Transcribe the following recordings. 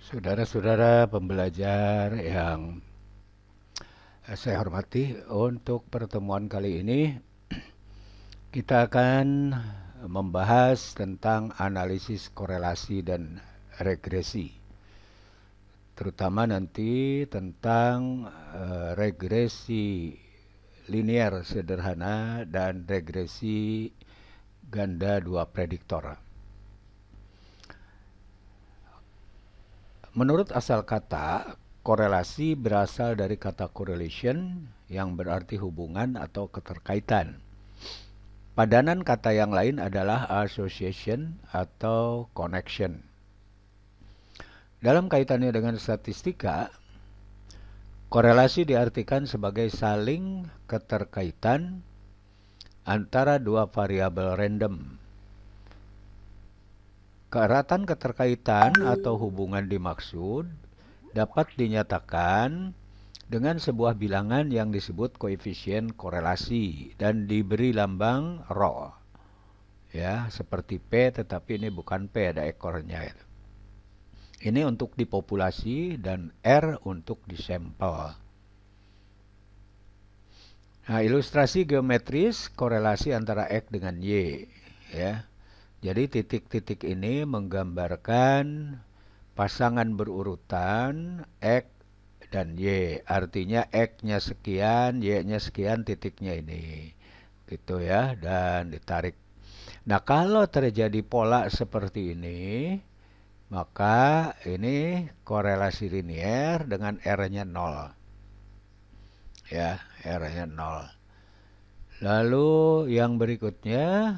Saudara-saudara pembelajar yang saya hormati, untuk pertemuan kali ini kita akan membahas tentang analisis korelasi dan regresi. Terutama nanti tentang regresi linear sederhana dan regresi ganda dua prediktor. Menurut asal kata, korelasi berasal dari kata correlation yang berarti hubungan atau keterkaitan. Padanan kata yang lain adalah association atau connection. Dalam kaitannya dengan statistika, korelasi diartikan sebagai saling keterkaitan antara dua variabel random. Keeratan keterkaitan atau hubungan dimaksud dapat dinyatakan dengan sebuah bilangan yang disebut koefisien korelasi dan diberi lambang rho. Ya, seperti P, tetapi ini bukan P, ada ekornya. Ini untuk di populasi dan R untuk di sampel. Nah, ilustrasi geometris korelasi antara X dengan Y. Ya. Jadi titik-titik ini menggambarkan pasangan berurutan X dan Y. Artinya X-nya sekian, Y-nya sekian, titiknya ini. Gitu ya, dan ditarik. Nah, kalau terjadi pola seperti ini, maka ini korelasi linear dengan R-nya 0. Ya, R-nya 0. Lalu yang berikutnya,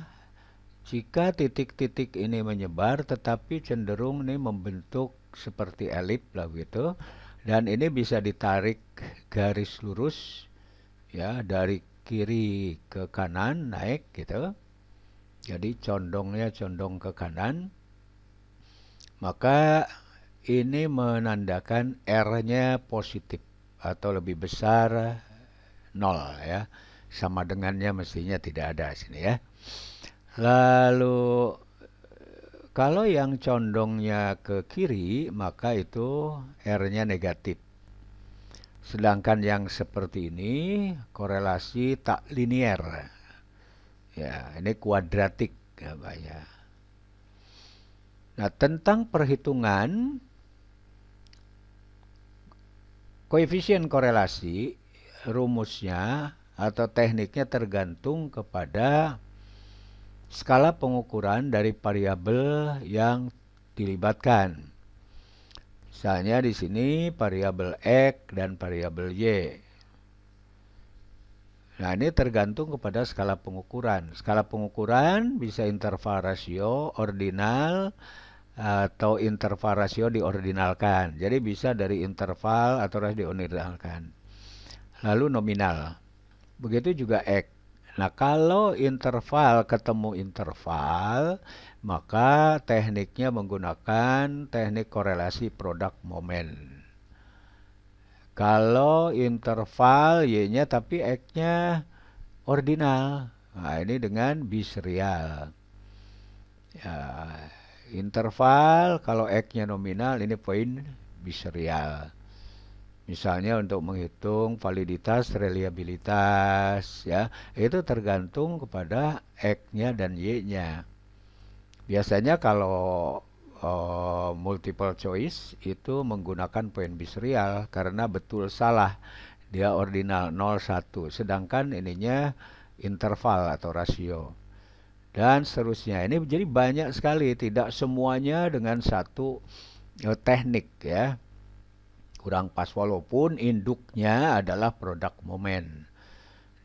jika titik-titik ini menyebar tetapi cenderung ini membentuk seperti elip lah gitu, dan ini bisa ditarik garis lurus ya dari kiri ke kanan naik gitu. Jadi condongnya condong ke kanan. Maka ini menandakan R-nya positif atau lebih besar 0 ya. Sama dengannya mestinya tidak ada sini ya. Lalu kalau yang condongnya ke kiri, maka itu R-nya negatif. Sedangkan yang seperti ini korelasi tak linear. Ya, ini kuadratik namanya. Nah, tentang perhitungan koefisien korelasi, rumusnya atau tekniknya tergantung kepada skala pengukuran dari variabel yang dilibatkan. Misalnya di sini variabel X dan variabel Y. Nah, ini tergantung kepada skala pengukuran. Skala pengukuran bisa interval rasio, ordinal, atau interval rasio diordinalkan. Jadi bisa dari interval atau rasio diordinalkan. Lalu nominal. Begitu juga X. Nah, kalau interval ketemu interval, maka tekniknya menggunakan teknik korelasi produk momen. Kalau interval Y-nya tapi X-nya ordinal. Nah, ini dengan biserial. Ya, interval kalau X-nya nominal ini poin biserial. Misalnya untuk menghitung validitas, reliabilitas, ya, itu tergantung kepada X-nya dan Y-nya. Biasanya kalau multiple choice itu menggunakan poin biserial karena betul salah dia ordinal 0 1, sedangkan ininya interval atau rasio. Dan seterusnya. Ini jadi banyak sekali, tidak semuanya dengan satu teknik ya. Kurang pas walaupun induknya adalah produk momen.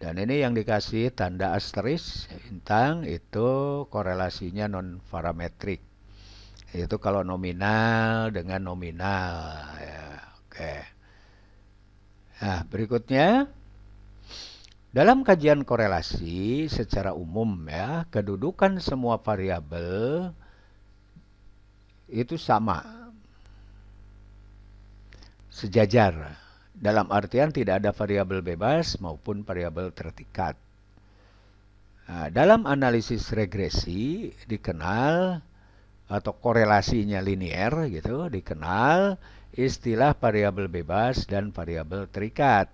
Dan ini yang dikasih tanda asteris bintang itu korelasinya non parametrik. Itu kalau nominal dengan nominal ya. Oke. Nah, berikutnya dalam kajian korelasi secara umum ya, kedudukan semua variabel itu sama, sejajar. Dalam artian tidak ada variabel bebas maupun variabel tertikat. Nah, dalam analisis regresi dikenal atau korelasinya linier gitu, dikenal istilah variabel bebas dan variabel terikat.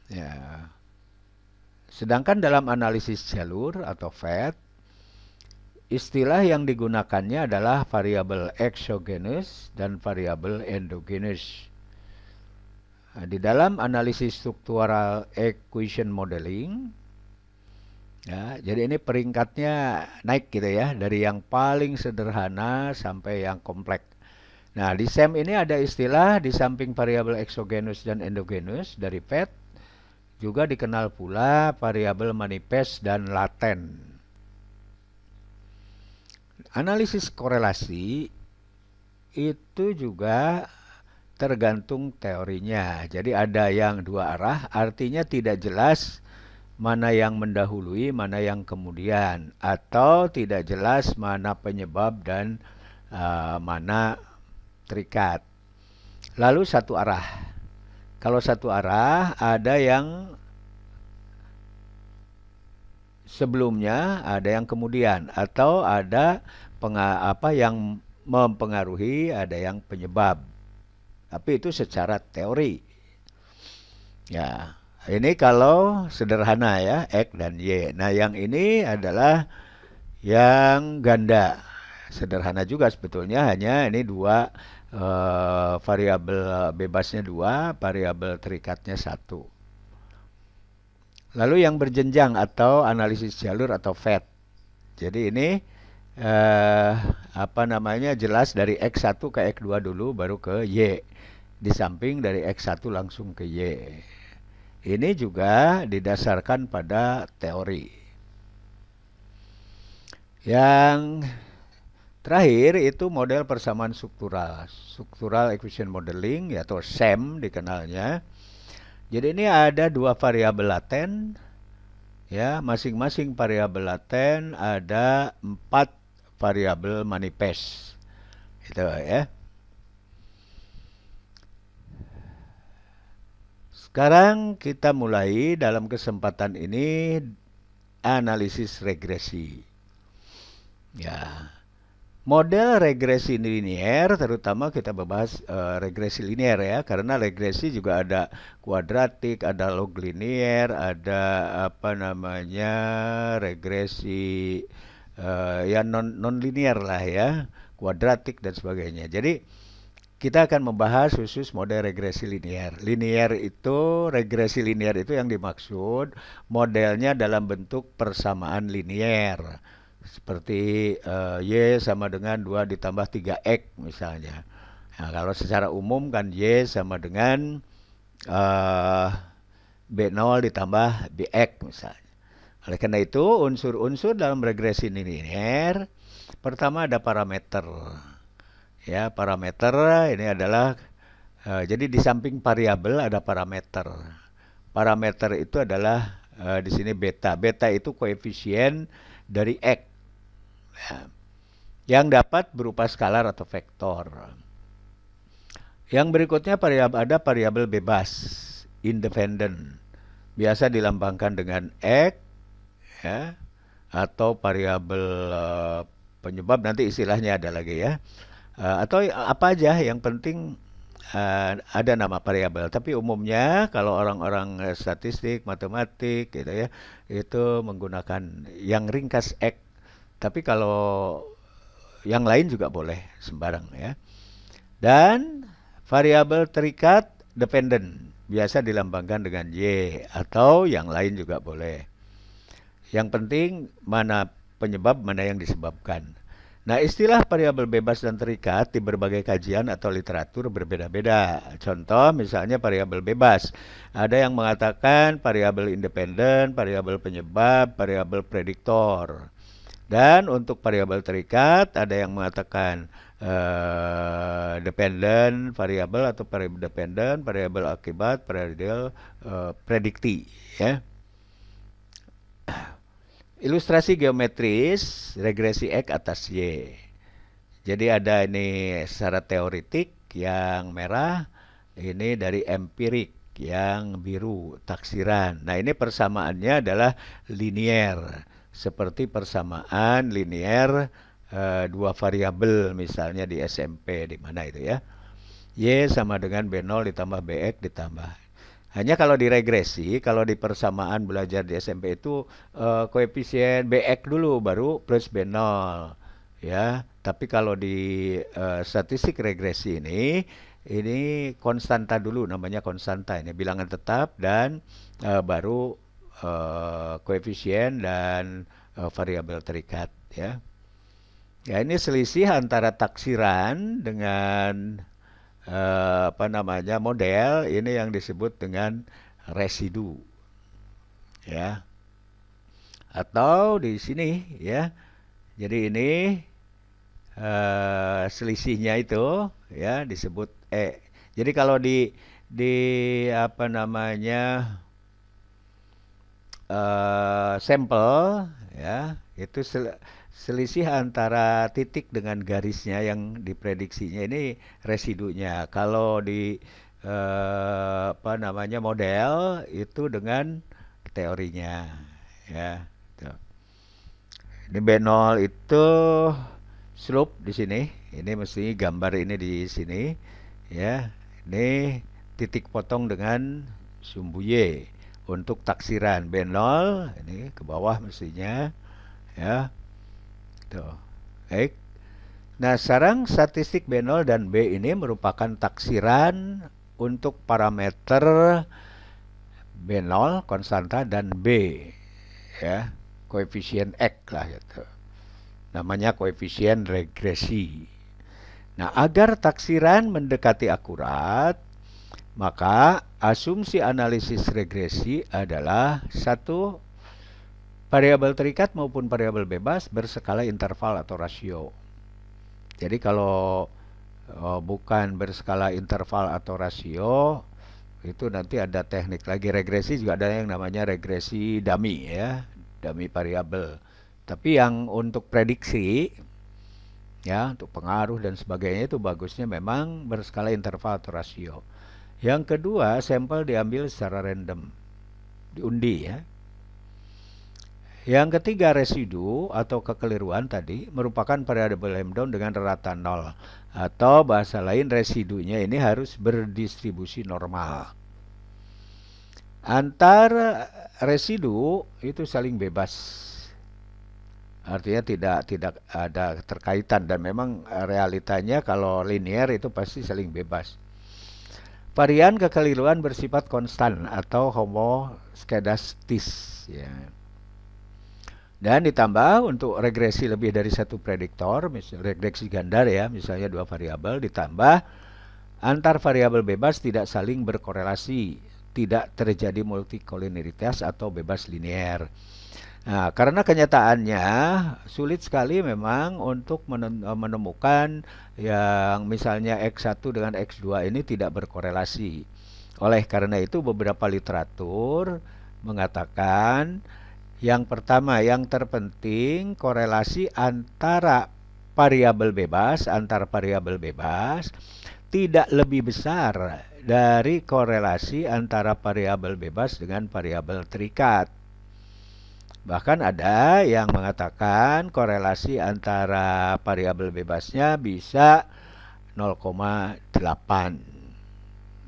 Ya. Sedangkan dalam analisis jalur atau FET, istilah yang digunakannya adalah variabel exogenous dan variabel endogenous. Nah, di dalam analisis struktural equation modeling, ya, jadi ini peringkatnya naik gitu ya, dari yang paling sederhana sampai yang kompleks. Nah, di SEM ini ada istilah di samping variabel exogenous dan endogenous dari FET, juga dikenal pula variabel manifest dan laten. Analisis korelasi itu juga tergantung teorinya. Jadi ada yang dua arah, artinya tidak jelas mana yang mendahului, mana yang kemudian, atau tidak jelas mana penyebab dan mana terikat. Lalu satu arah. Kalau satu arah ada yang sebelumnya, ada yang kemudian, atau ada yang mempengaruhi, ada yang penyebab. Tapi itu secara teori. Ya, ini kalau sederhana ya, X dan Y. Nah, yang ini adalah yang ganda. Sederhana juga sebetulnya, hanya ini dua, variabel bebasnya dua, variabel terikatnya satu. Lalu yang berjenjang atau analisis jalur atau FET. Jadi ini jelas dari X1 ke X2 dulu baru ke Y. Di samping dari X1 langsung ke Y. Ini juga didasarkan pada teori. Yang terakhir itu model persamaan struktural, Structural Equation Modeling atau SEM dikenalnya. Jadi ini ada dua variabel laten, ya, masing-masing variabel laten ada 4 variabel manifest, itu ya. Sekarang kita mulai dalam kesempatan ini analisis regresi. Ya. Model regresi linier, terutama kita membahas regresi linier ya, karena regresi juga ada kuadratik, ada log linier, ada regresi ya non linier lah ya, kuadratik dan sebagainya. Jadi kita akan membahas khusus model regresi linier. Regresi linier itu yang dimaksud modelnya dalam bentuk persamaan linier. Seperti Y sama dengan 2 ditambah 3X misalnya. Nah, kalau secara umum kan Y sama dengan B0 ditambah BX misalnya. Oleh karena itu unsur-unsur dalam regresi linier, pertama ada parameter. Ya, parameter ini adalah jadi di samping variabel ada parameter. Parameter itu adalah di sini beta. Beta itu koefisien dari X. Ya, yang dapat berupa skalar atau vektor. Yang berikutnya ada variabel bebas, independen. Biasa dilambangkan dengan X, ya, atau variabel penyebab, nanti istilahnya ada lagi ya. Atau apa aja, yang penting ada nama variabel. Tapi umumnya kalau orang-orang statistik, matematik gitu ya, itu menggunakan yang ringkas X. Tapi kalau yang lain juga boleh sembarang ya. Dan variabel terikat dependen biasa dilambangkan dengan Y, atau yang lain juga boleh. Yang penting mana penyebab, mana yang disebabkan. Nah, istilah variabel bebas dan terikat di berbagai kajian atau literatur berbeda-beda. Contoh misalnya variabel bebas. Ada yang mengatakan variabel independen, variabel penyebab, variabel prediktor. Dan untuk variabel terikat ada yang mengatakan dependen variabel atau variabel dependen, variabel akibat, variabel predikti ya. Ilustrasi geometris regresi X atas Y. Jadi ada ini secara teoritik yang merah, ini dari empirik yang biru, taksiran. Nah, ini persamaannya adalah linier, seperti persamaan linier dua variabel misalnya di SMP di mana itu ya. Y sama dengan B0 ditambah BX ditambah. Hanya kalau di regresi, kalau di persamaan belajar di SMP itu koefisien BX dulu baru plus B0 ya. Tapi kalau di statistik regresi ini konstanta dulu, namanya konstanta ini bilangan tetap, dan baru koefisien dan variabel terikat ya. Ya, ini selisih antara taksiran dengan model ini yang disebut dengan residu ya, atau di sini ya. Jadi ini selisihnya itu ya disebut E. Jadi kalau di sampel ya, itu selisih antara titik dengan garisnya yang diprediksinya ini residunya. Kalau di model itu dengan teorinya ya. Tuh. Ini B0 itu slope di sini. Ini mesti gambar ini di sini ya. Ini titik potong dengan sumbu Y untuk taksiran B0 ini ke bawah mestinya ya. Tuh. Baik. Nah, sekarang statistik B0 dan B ini merupakan taksiran untuk parameter B0 konstanta dan B ya, koefisien X lah gitu. Namanya koefisien regresi. Nah, agar taksiran mendekati akurat, maka asumsi analisis regresi adalah satu, variabel terikat maupun variabel bebas berskala interval atau rasio. Jadi kalau bukan berskala interval atau rasio, itu nanti ada teknik lagi. Regresi juga ada yang namanya regresi dummy ya, dummy variabel. Tapi yang untuk prediksi ya, untuk pengaruh dan sebagainya itu bagusnya memang berskala interval atau rasio. Yang kedua, sampel diambil secara random, diundi ya. Yang ketiga, residu atau kekeliruan tadi merupakan variabel Hampton dengan rata nol, atau bahasa lain residunya ini harus berdistribusi normal. Antar residu itu saling bebas, artinya tidak ada terkaitan, dan memang realitanya kalau linear itu pasti saling bebas. Varian kekeliruan bersifat konstan atau homoskedastis ya. Dan ditambah untuk regresi lebih dari satu prediktor, misalnya regresi ganda ya, misalnya dua variabel, ditambah antar variabel bebas tidak saling berkorelasi, tidak terjadi multikoliniaritas atau bebas linear. Nah, karena kenyataannya sulit sekali memang untuk menemukan yang misalnya X1 dengan X2 ini tidak berkorelasi. Oleh karena itu beberapa literatur mengatakan yang pertama, yang terpenting korelasi antara variabel bebas tidak lebih besar dari korelasi antara variabel bebas dengan variabel terikat. Bahkan ada yang mengatakan korelasi antara variabel bebasnya bisa 0,8.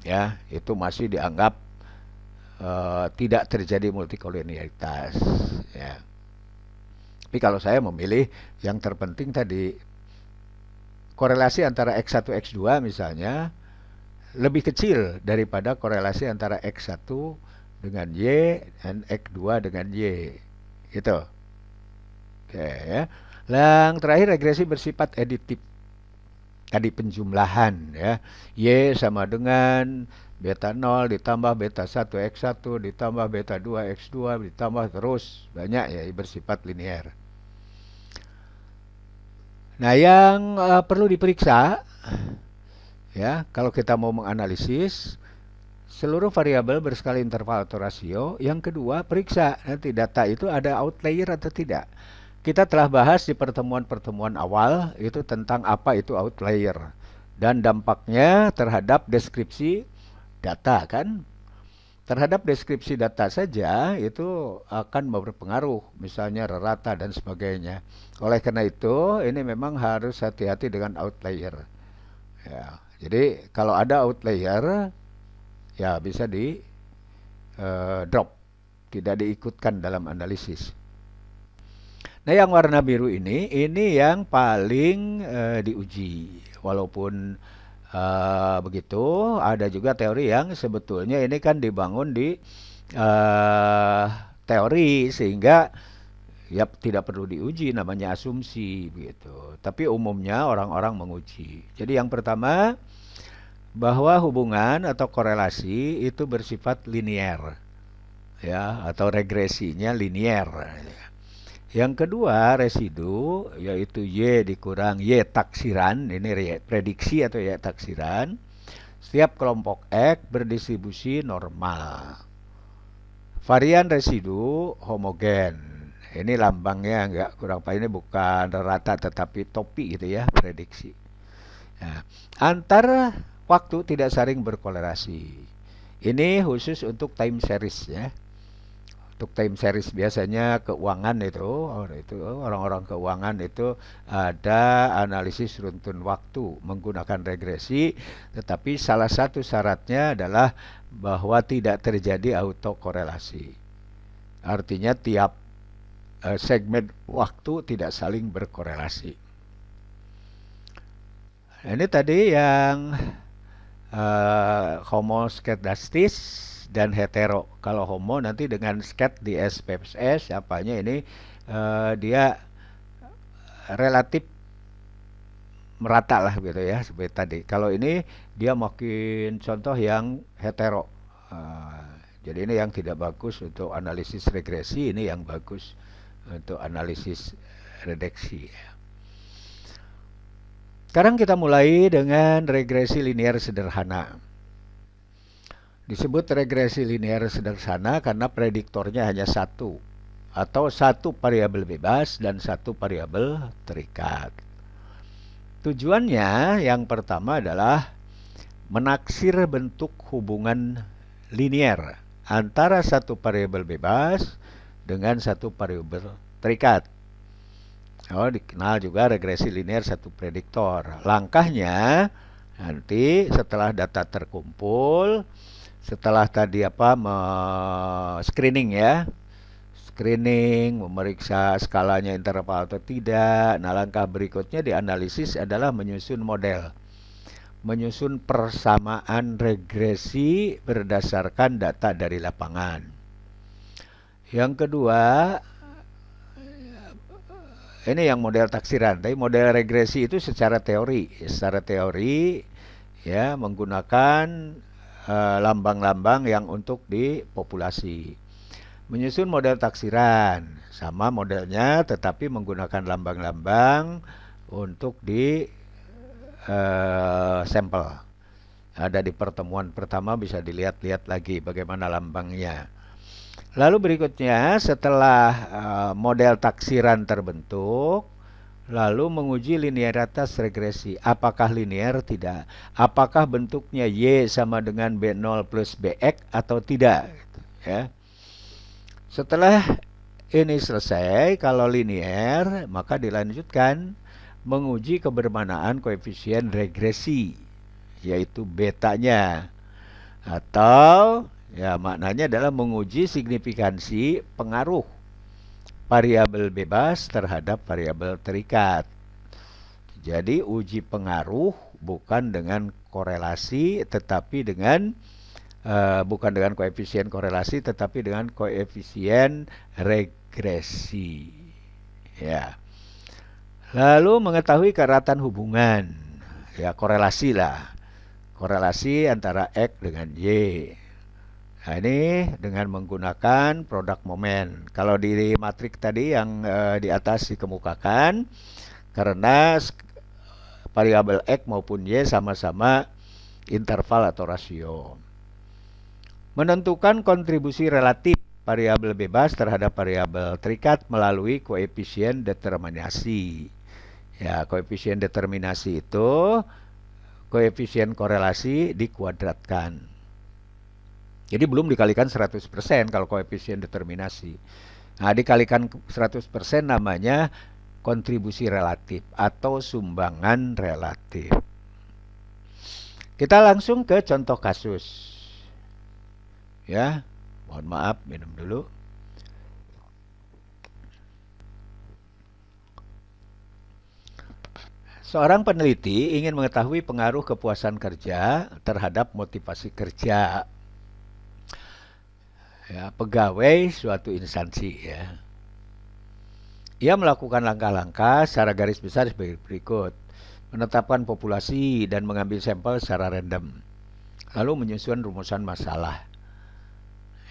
Ya, itu masih dianggap tidak terjadi multikolinialitas ya. Tapi kalau saya memilih yang terpenting tadi, korelasi antara X1 X2 misalnya lebih kecil daripada korelasi antara X1 dengan Y dan X2 dengan Y gitu. Oke ya. Yang terakhir, regresi bersifat aditif, tadi penjumlahan ya. Y sama dengan beta 0 ditambah beta 1 X1 ditambah beta 2 X2 ditambah terus banyak ya, bersifat linear. Nah, yang perlu diperiksa ya, kalau kita mau menganalisis seluruh variabel berskala interval atau rasio, yang kedua periksa nanti data itu ada outlier atau tidak. Kita telah bahas di pertemuan-pertemuan awal itu tentang apa itu outlier dan dampaknya terhadap deskripsi data kan. Terhadap deskripsi data saja itu akan berpengaruh, misalnya rata dan sebagainya. Oleh karena itu, ini memang harus hati-hati dengan outlier. Ya, jadi kalau ada outlier, ya bisa di drop, tidak diikutkan dalam analisis. Nah, yang warna biru ini yang paling diuji. Walaupun begitu, ada juga teori yang sebetulnya ini kan dibangun di eh, teori sehingga ya tidak perlu diuji, namanya asumsi begitu. Tapi umumnya orang-orang menguji. Jadi yang pertama bahwa hubungan atau korelasi itu bersifat linier ya atau regresinya linier. Yang kedua, residu, yaitu Y dikurang Y taksiran, ini prediksi atau Y taksiran. Setiap kelompok X berdistribusi normal. Varian residu homogen. Ini lambangnya enggak kurang apa ini bukan rata tetapi topi gitu ya, prediksi. Nah, antar waktu tidak saling berkolerasi. Ini khusus untuk time series ya. Untuk time series biasanya keuangan itu orang-orang keuangan itu ada analisis runtun waktu menggunakan regresi, tetapi salah satu syaratnya adalah bahwa tidak terjadi autokorelasi. Artinya tiap segmen waktu tidak saling berkorelasi. Ini tadi yang homoskedastis dan hetero. Kalau homo nanti dengan sket di SPSS apanya ini dia relatif merata lah gitu ya seperti tadi. Kalau ini dia makin contoh yang hetero. Jadi ini yang tidak bagus untuk analisis regresi, ini yang bagus untuk analisis reduksi. Sekarang kita mulai dengan regresi linear sederhana. Disebut regresi linear sederhana karena prediktornya hanya satu atau satu variabel bebas dan satu variabel terikat. Tujuannya yang pertama adalah menaksir bentuk hubungan linear antara satu variabel bebas dengan satu variabel terikat. Dikenal juga regresi linear satu prediktor. Langkahnya nanti setelah data terkumpul, setelah tadi screening ya, screening, memeriksa skalanya interval atau tidak. Nah, langkah berikutnya dianalisis adalah menyusun model. Menyusun persamaan regresi berdasarkan data dari lapangan. Yang kedua, ini yang model taksiran. Tapi model regresi itu secara teori. Secara teori ya menggunakan lambang-lambang yang untuk di populasi. Menyusun model taksiran sama modelnya tetapi menggunakan lambang-lambang untuk di sampel. Ada di pertemuan pertama bisa dilihat-lihat lagi bagaimana lambangnya. Lalu berikutnya setelah model taksiran terbentuk, lalu menguji linearitas regresi. Apakah linear? Tidak. Apakah bentuknya Y sama dengan B0 plus BX atau tidak? Ya. Setelah ini selesai, kalau linear, maka dilanjutkan menguji kebermanaan koefisien regresi, yaitu betanya. Atau ya maknanya adalah menguji signifikansi pengaruh variabel bebas terhadap variabel terikat. Jadi uji pengaruh bukan dengan korelasi tetapi dengan bukan dengan koefisien korelasi tetapi dengan koefisien regresi. Ya. Lalu mengetahui keratan hubungan. Ya, korelasi lah. Korelasi antara X dengan Y. Nah, ini dengan menggunakan produk momen. Kalau di matrik tadi yang di atas dikemukakan, karena variabel X maupun Y sama-sama interval atau rasio. Menentukan kontribusi relatif variabel bebas terhadap variabel terikat melalui koefisien determinasi. Ya, koefisien determinasi itu koefisien korelasi dikuadratkan. Jadi belum dikalikan 100% kalau koefisien determinasi. Nah, dikalikan 100% namanya kontribusi relatif atau sumbangan relatif. Kita langsung ke contoh kasus. Ya, mohon maaf, minum dulu. Seorang peneliti ingin mengetahui pengaruh kepuasan kerja terhadap motivasi kerja ya, pegawai suatu instansi ya. Ia melakukan langkah-langkah secara garis besar sebagai berikut. Menetapkan populasi dan mengambil sampel secara random. Lalu menyusun rumusan masalah.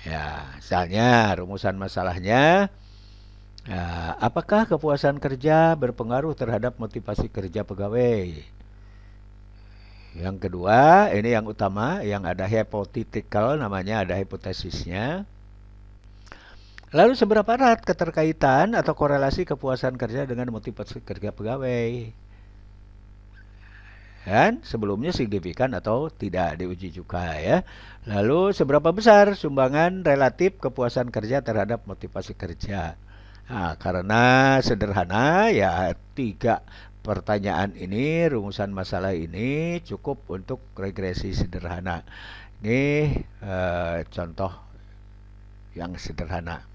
Ya, misalnya rumusan masalahnya, apakah kepuasan kerja berpengaruh terhadap motivasi kerja pegawai? Yang kedua, ini yang utama, yang ada hypothetical namanya, ada hipotesisnya. Lalu seberapa erat keterkaitan atau korelasi kepuasan kerja dengan motivasi kerja pegawai? Dan sebelumnya signifikan atau tidak diuji juga ya. Lalu seberapa besar sumbangan relatif kepuasan kerja terhadap motivasi kerja? Nah, karena sederhana ya 3 pertanyaan ini, rumusan masalah ini cukup untuk regresi sederhana. Ini contoh yang sederhana.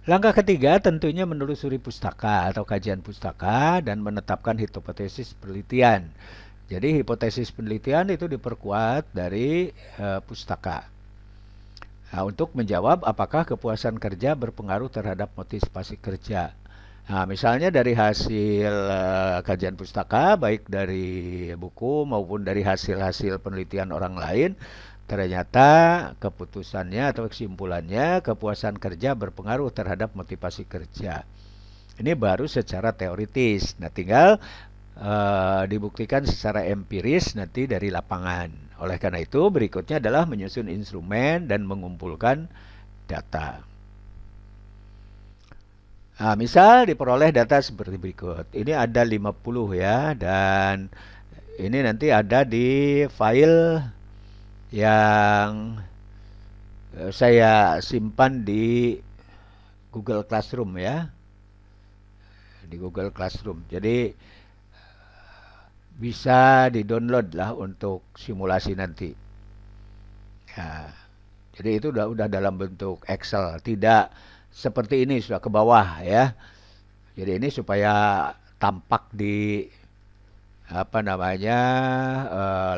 Langkah ketiga tentunya menelusuri pustaka atau kajian pustaka dan menetapkan hipotesis penelitian. Jadi hipotesis penelitian itu diperkuat dari pustaka. Nah, untuk menjawab apakah kepuasan kerja berpengaruh terhadap motivasi kerja. Nah, misalnya dari hasil kajian pustaka, baik dari buku maupun dari hasil-hasil penelitian orang lain, ternyata keputusannya atau kesimpulannya kepuasan kerja berpengaruh terhadap motivasi kerja. Ini baru secara teoritis. Nah, tinggal dibuktikan secara empiris nanti dari lapangan. Oleh karena itu, berikutnya adalah menyusun instrumen dan mengumpulkan data. Nah, misal diperoleh data seperti berikut. Ini ada 50 ya, dan ini nanti ada di file yang saya simpan di Google Classroom ya. Di Google Classroom. Jadi bisa di-download lah untuk simulasi nanti. Ya. Jadi itu udah dalam bentuk Excel, tidak seperti ini sudah ke bawah ya. Jadi ini supaya tampak di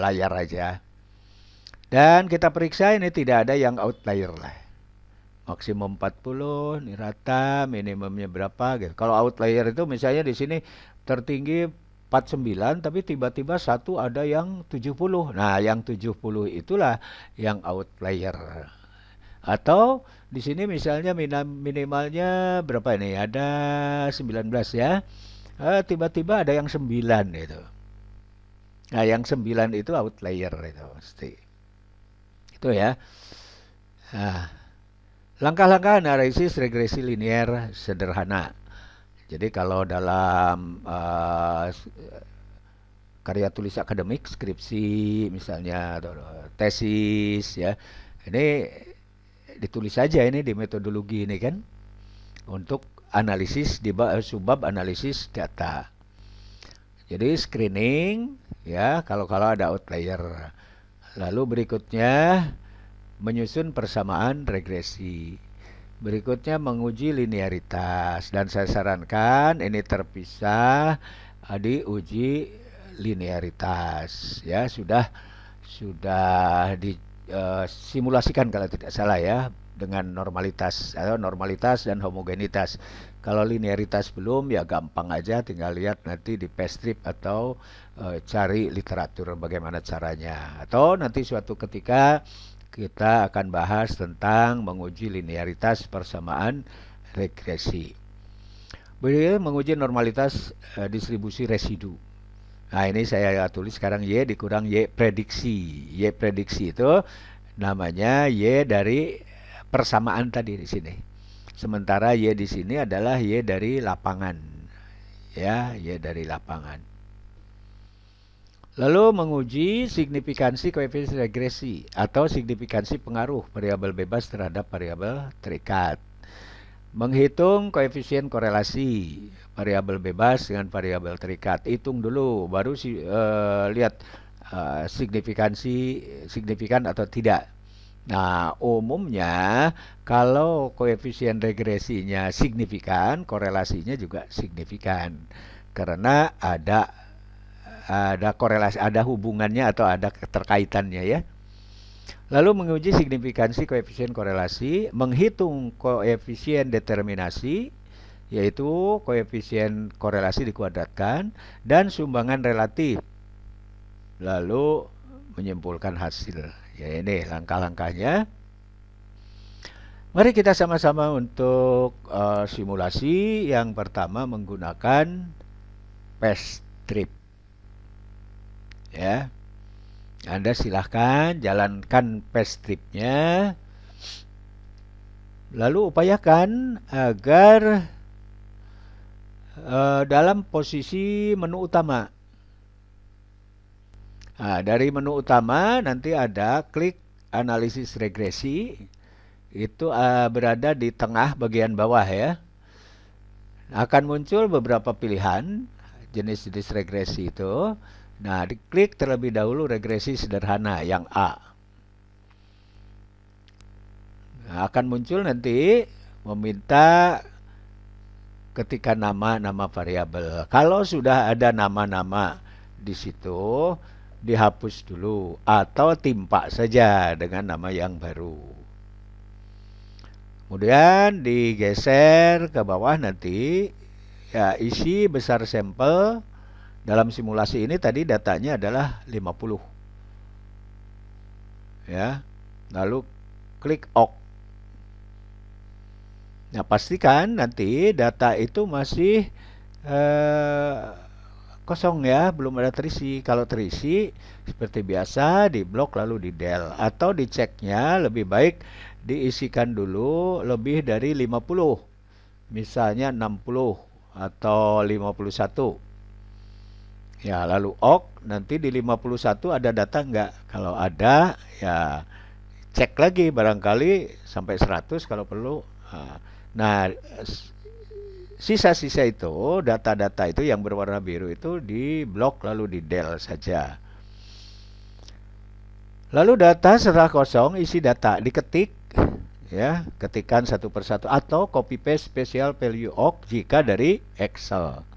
layar aja. Dan kita periksa ini tidak ada yang outlier lah. Maksimum 40, ini rata, minimumnya berapa gitu. Kalau outlier itu misalnya di sini tertinggi 49 tapi tiba-tiba satu ada yang 70. Nah, yang 70 itulah yang outlier. Atau di sini misalnya minimalnya berapa ini? Ada 19 ya. Tiba-tiba ada yang 9 itu. Nah, yang 9 itu outlier itu pasti. Itu ya. Nah, langkah-langkah analisis regresi linear sederhana. Jadi kalau dalam karya tulis akademik, skripsi misalnya, atau tesis ya, ini ditulis saja ini di metodologi ini kan, untuk analisis di subbab analisis data. Jadi screening ya, kalau ada outlier. Lalu berikutnya menyusun persamaan regresi. Berikutnya menguji linearitas, dan saya sarankan ini terpisah diuji linearitas ya, sudah disimulasikan kalau tidak salah ya, dengan normalitas dan homogenitas. Kalau linearitas belum ya gampang aja, tinggal lihat nanti di PSTRIP atau cari literatur bagaimana caranya. Atau nanti suatu ketika kita akan bahas tentang menguji linearitas persamaan regresi. Berikutnya menguji normalitas distribusi residu. Nah, ini saya tulis sekarang Y dikurang Y prediksi. Y prediksi itu namanya Y dari persamaan tadi di sini. Sementara Y di sini adalah Y dari lapangan. Ya, Y dari lapangan. Lalu menguji signifikansi koefisien regresi atau signifikansi pengaruh variabel bebas terhadap variabel terikat. Menghitung koefisien korelasi variabel bebas dengan variabel terikat. Hitung dulu, baru lihat signifikan atau tidak. Nah, umumnya kalau koefisien regresinya signifikan, korelasinya juga signifikan. Karena ada korelasi, ada hubungannya atau ada keterkaitannya ya. Lalu menguji signifikansi koefisien korelasi, menghitung koefisien determinasi, yaitu koefisien korelasi dikuadratkan, dan sumbangan relatif. Lalu menyimpulkan hasil. Ya ini langkah-langkahnya. Mari kita sama-sama untuk simulasi. Yang pertama menggunakan PES strip. Ya. Anda silahkan jalankan PES stripnya. Lalu upayakan agar dalam posisi menu utama. Nah, dari menu utama nanti ada klik analisis regresi. Itu berada di tengah bagian bawah ya. Akan muncul beberapa pilihan jenis-jenis regresi itu. Nah, diklik terlebih dahulu regresi sederhana yang A. Nah, akan muncul nanti meminta ketika nama variabel. Kalau sudah ada nama-nama di situ, dihapus dulu atau timpa saja dengan nama yang baru. Kemudian digeser ke bawah nanti ya isi besar sampel. Dalam simulasi ini tadi datanya adalah 50. Ya. Lalu klik OK. Nah, pastikan nanti data itu masih kosong ya, belum ada terisi. Kalau terisi seperti biasa di blok lalu di del, atau diceknya lebih baik diisikan dulu lebih dari 50. Misalnya 60 atau 51. Ya, lalu OK, nanti di 51 ada data enggak? Kalau ada, ya cek lagi barangkali sampai 100 kalau perlu. Nah, sisa-sisa itu, data-data itu yang berwarna biru itu di blok lalu di del saja. Lalu data setelah kosong, isi data, diketik, ya, ketikan satu persatu atau copy paste special value OK jika dari Excel.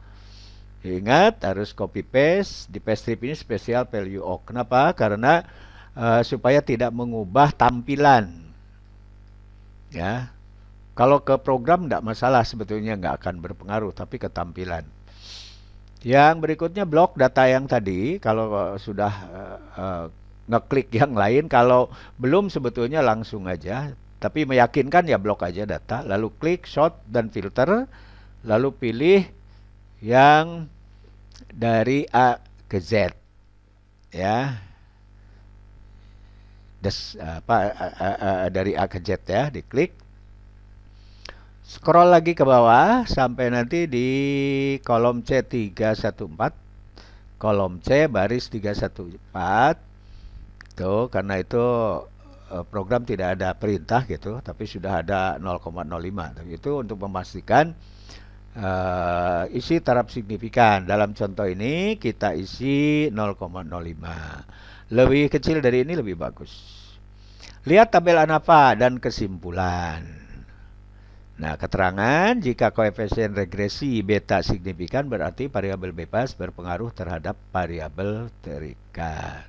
Ingat harus copy paste, di paste strip ini special value OK. Kenapa? Karena supaya tidak mengubah tampilan. Ya. Kalau ke program tidak masalah, sebetulnya nggak akan berpengaruh, tapi ke tampilan. Yang berikutnya blok data yang tadi, kalau sudah ngeklik yang lain, kalau belum sebetulnya langsung aja, tapi meyakinkan ya blok aja data, lalu klik sort dan filter, lalu pilih yang dari A ke Z. Ya. Dari A ke Z ya, diklik. Scroll lagi ke bawah sampai nanti di kolom C314. Kolom C baris 314. Tuh, karena itu program tidak ada perintah gitu, tapi sudah ada 0,05. Tapi itu untuk memastikan isi taraf signifikan. Dalam contoh ini kita isi 0,05. Lebih kecil dari ini lebih bagus. Lihat tabel ANAVA dan kesimpulan. Nah, keterangan jika koefisien regresi beta signifikan berarti variabel bebas berpengaruh terhadap variabel terikat.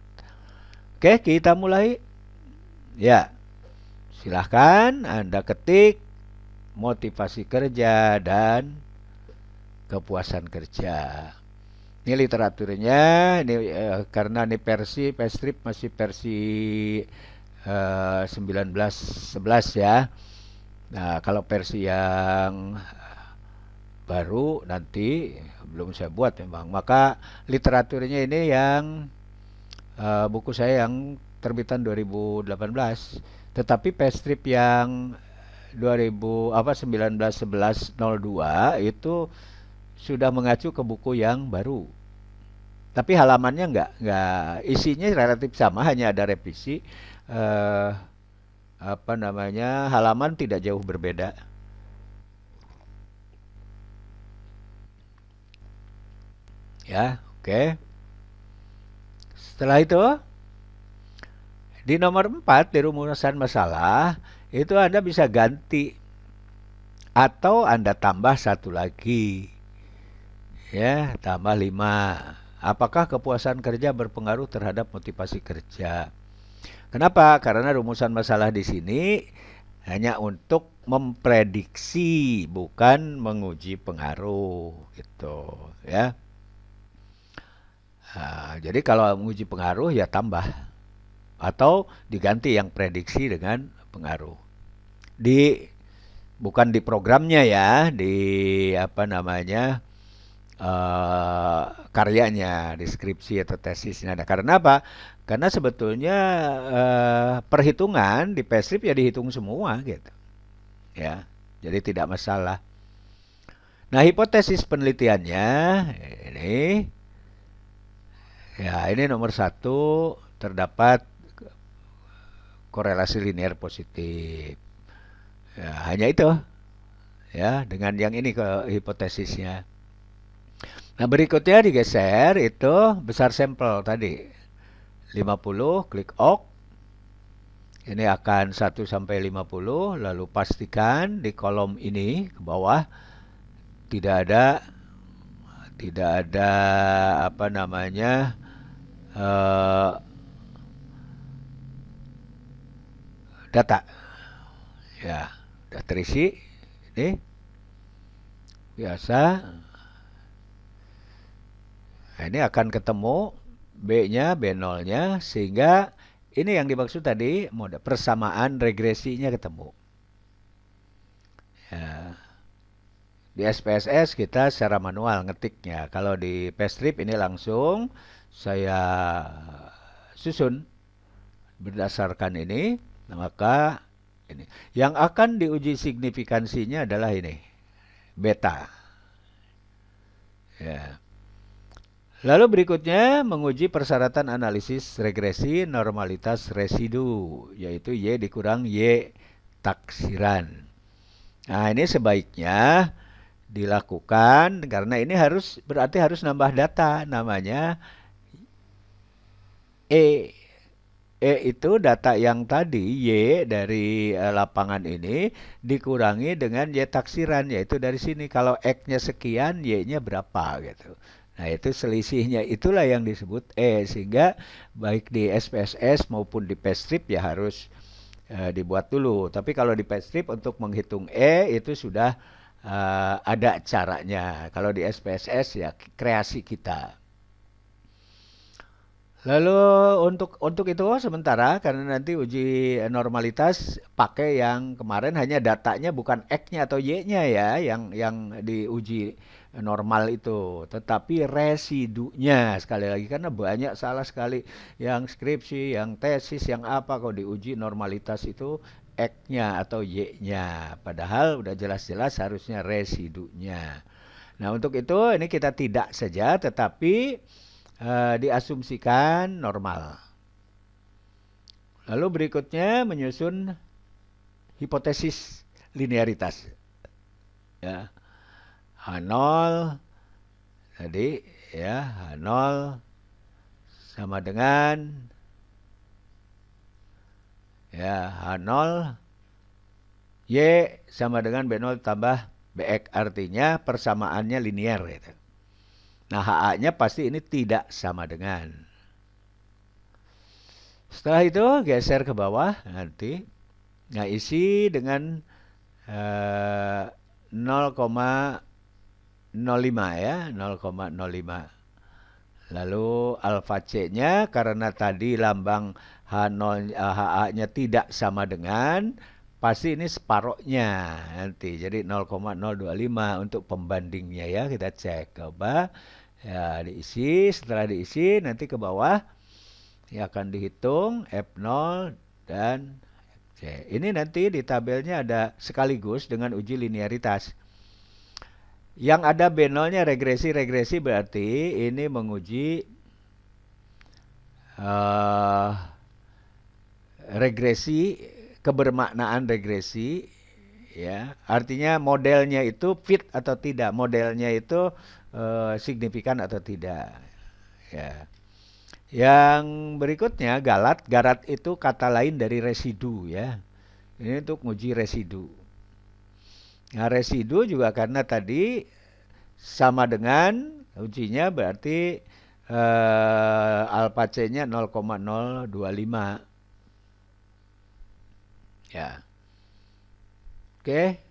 Oke, kita mulai. Ya, silahkan Anda ketik motivasi kerja dan kepuasan kerja. Ini literaturnya, ini karena ini versi PES-strip masih versi 1911 ya. Nah, kalau versi yang baru nanti belum saya buat memang. Maka literaturnya ini yang buku saya yang terbitan 2018. Tetapi PES-strip yang 1911-02 itu sudah mengacu ke buku yang baru. Tapi halamannya nggak isinya relatif sama, hanya ada revisi. Eh, apa namanya, halaman tidak jauh berbeda. Ya, oke. Setelah itu, di nomor 4 di rumusan masalah, itu Anda bisa ganti atau Anda tambah satu lagi. Ya, tambah 5. Apakah kepuasan kerja berpengaruh terhadap motivasi kerja? Kenapa? Karena rumusan masalah di sini hanya untuk memprediksi, bukan menguji pengaruh, gitu, ya. Nah, jadi kalau menguji pengaruh ya tambah atau diganti yang prediksi dengan pengaruh. Di bukan di programnya ya, di apa namanya, karyanya, deskripsi atau tesisnya. Nah, karena apa? Karena sebetulnya perhitungan di PSRIP ya dihitung semua gitu. Ya, jadi tidak masalah. Nah, hipotesis penelitiannya ini, ya ini nomor satu, terdapat korelasi linear positif. Ya, hanya itu ya dengan yang ini ke hipotesisnya. Nah, berikutnya digeser itu besar sampel tadi. 50, klik OK. Ini akan 1 sampai 50, lalu pastikan di kolom ini ke bawah tidak ada apa namanya, eh, data. Ya, sudah terisi. Ini biasa. Nah, ini akan ketemu B-nya, B0-nya, sehingga ini yang dimaksud tadi, mode persamaan regresinya ketemu. Ya. Di SPSS kita secara manual ngetiknya. Kalau di PSTRIP ini langsung saya susun berdasarkan ini, maka ini. Yang akan diuji signifikansinya adalah ini, beta. Ya. Lalu berikutnya menguji persyaratan analisis regresi normalitas residu, yaitu Y dikurang Y taksiran. Nah, ini sebaiknya dilakukan karena ini berarti harus nambah data, namanya E. E itu data yang tadi Y dari lapangan ini dikurangi dengan Y taksiran, yaitu dari sini. Kalau X-nya sekian, Y-nya berapa gitu. Nah, itu selisihnya, itulah yang disebut E. Sehingga baik di SPSS maupun di PSTRIP ya harus dibuat dulu. Tapi kalau di PSTRIP untuk menghitung E itu sudah ada caranya. Kalau di SPSS ya kreasi kita. Lalu untuk itu sementara karena nanti uji normalitas pakai yang kemarin, hanya datanya bukan X-nya atau Y-nya ya yang diuji normal itu, tetapi residunya, sekali lagi karena banyak salah sekali yang skripsi, yang tesis, yang apa kalau diuji normalitas itu X-nya atau Y-nya, padahal udah jelas-jelas harusnya residunya. Nah, untuk itu ini kita tidak saja tetapi diasumsikan normal. Lalu berikutnya menyusun hipotesis linearitas. Ya, H0 tadi ya, H0 sama dengan ya H0 Y sama dengan B0 tambah BX, artinya persamaannya linear gitu. Nah, HA-nya pasti ini tidak sama dengan. Setelah itu geser ke bawah nanti. Nah, isi dengan 0,05 ya, 0,05. Lalu alfa C-nya karena tadi lambang H0 HA-nya tidak sama dengan, pasti ini separohnya nanti. Jadi 0,025 untuk pembandingnya ya, kita cek coba. Ya, diisi, setelah diisi nanti ke bawah ya akan dihitung F0 dan Fc. Ini nanti di tabelnya ada sekaligus dengan uji linearitas. Yang ada B0-nya regresi-regresi berarti ini menguji eh, regresi, kebermaknaan regresi, ya. Artinya modelnya itu fit atau tidak, modelnya itu signifikan atau tidak, ya. Yang berikutnya galat, garat itu kata lain dari residu, ya. Ini untuk nguji residu. Nah, residu juga karena tadi sama dengan ujinya berarti alpha C-nya 0,025. Ya. Oke.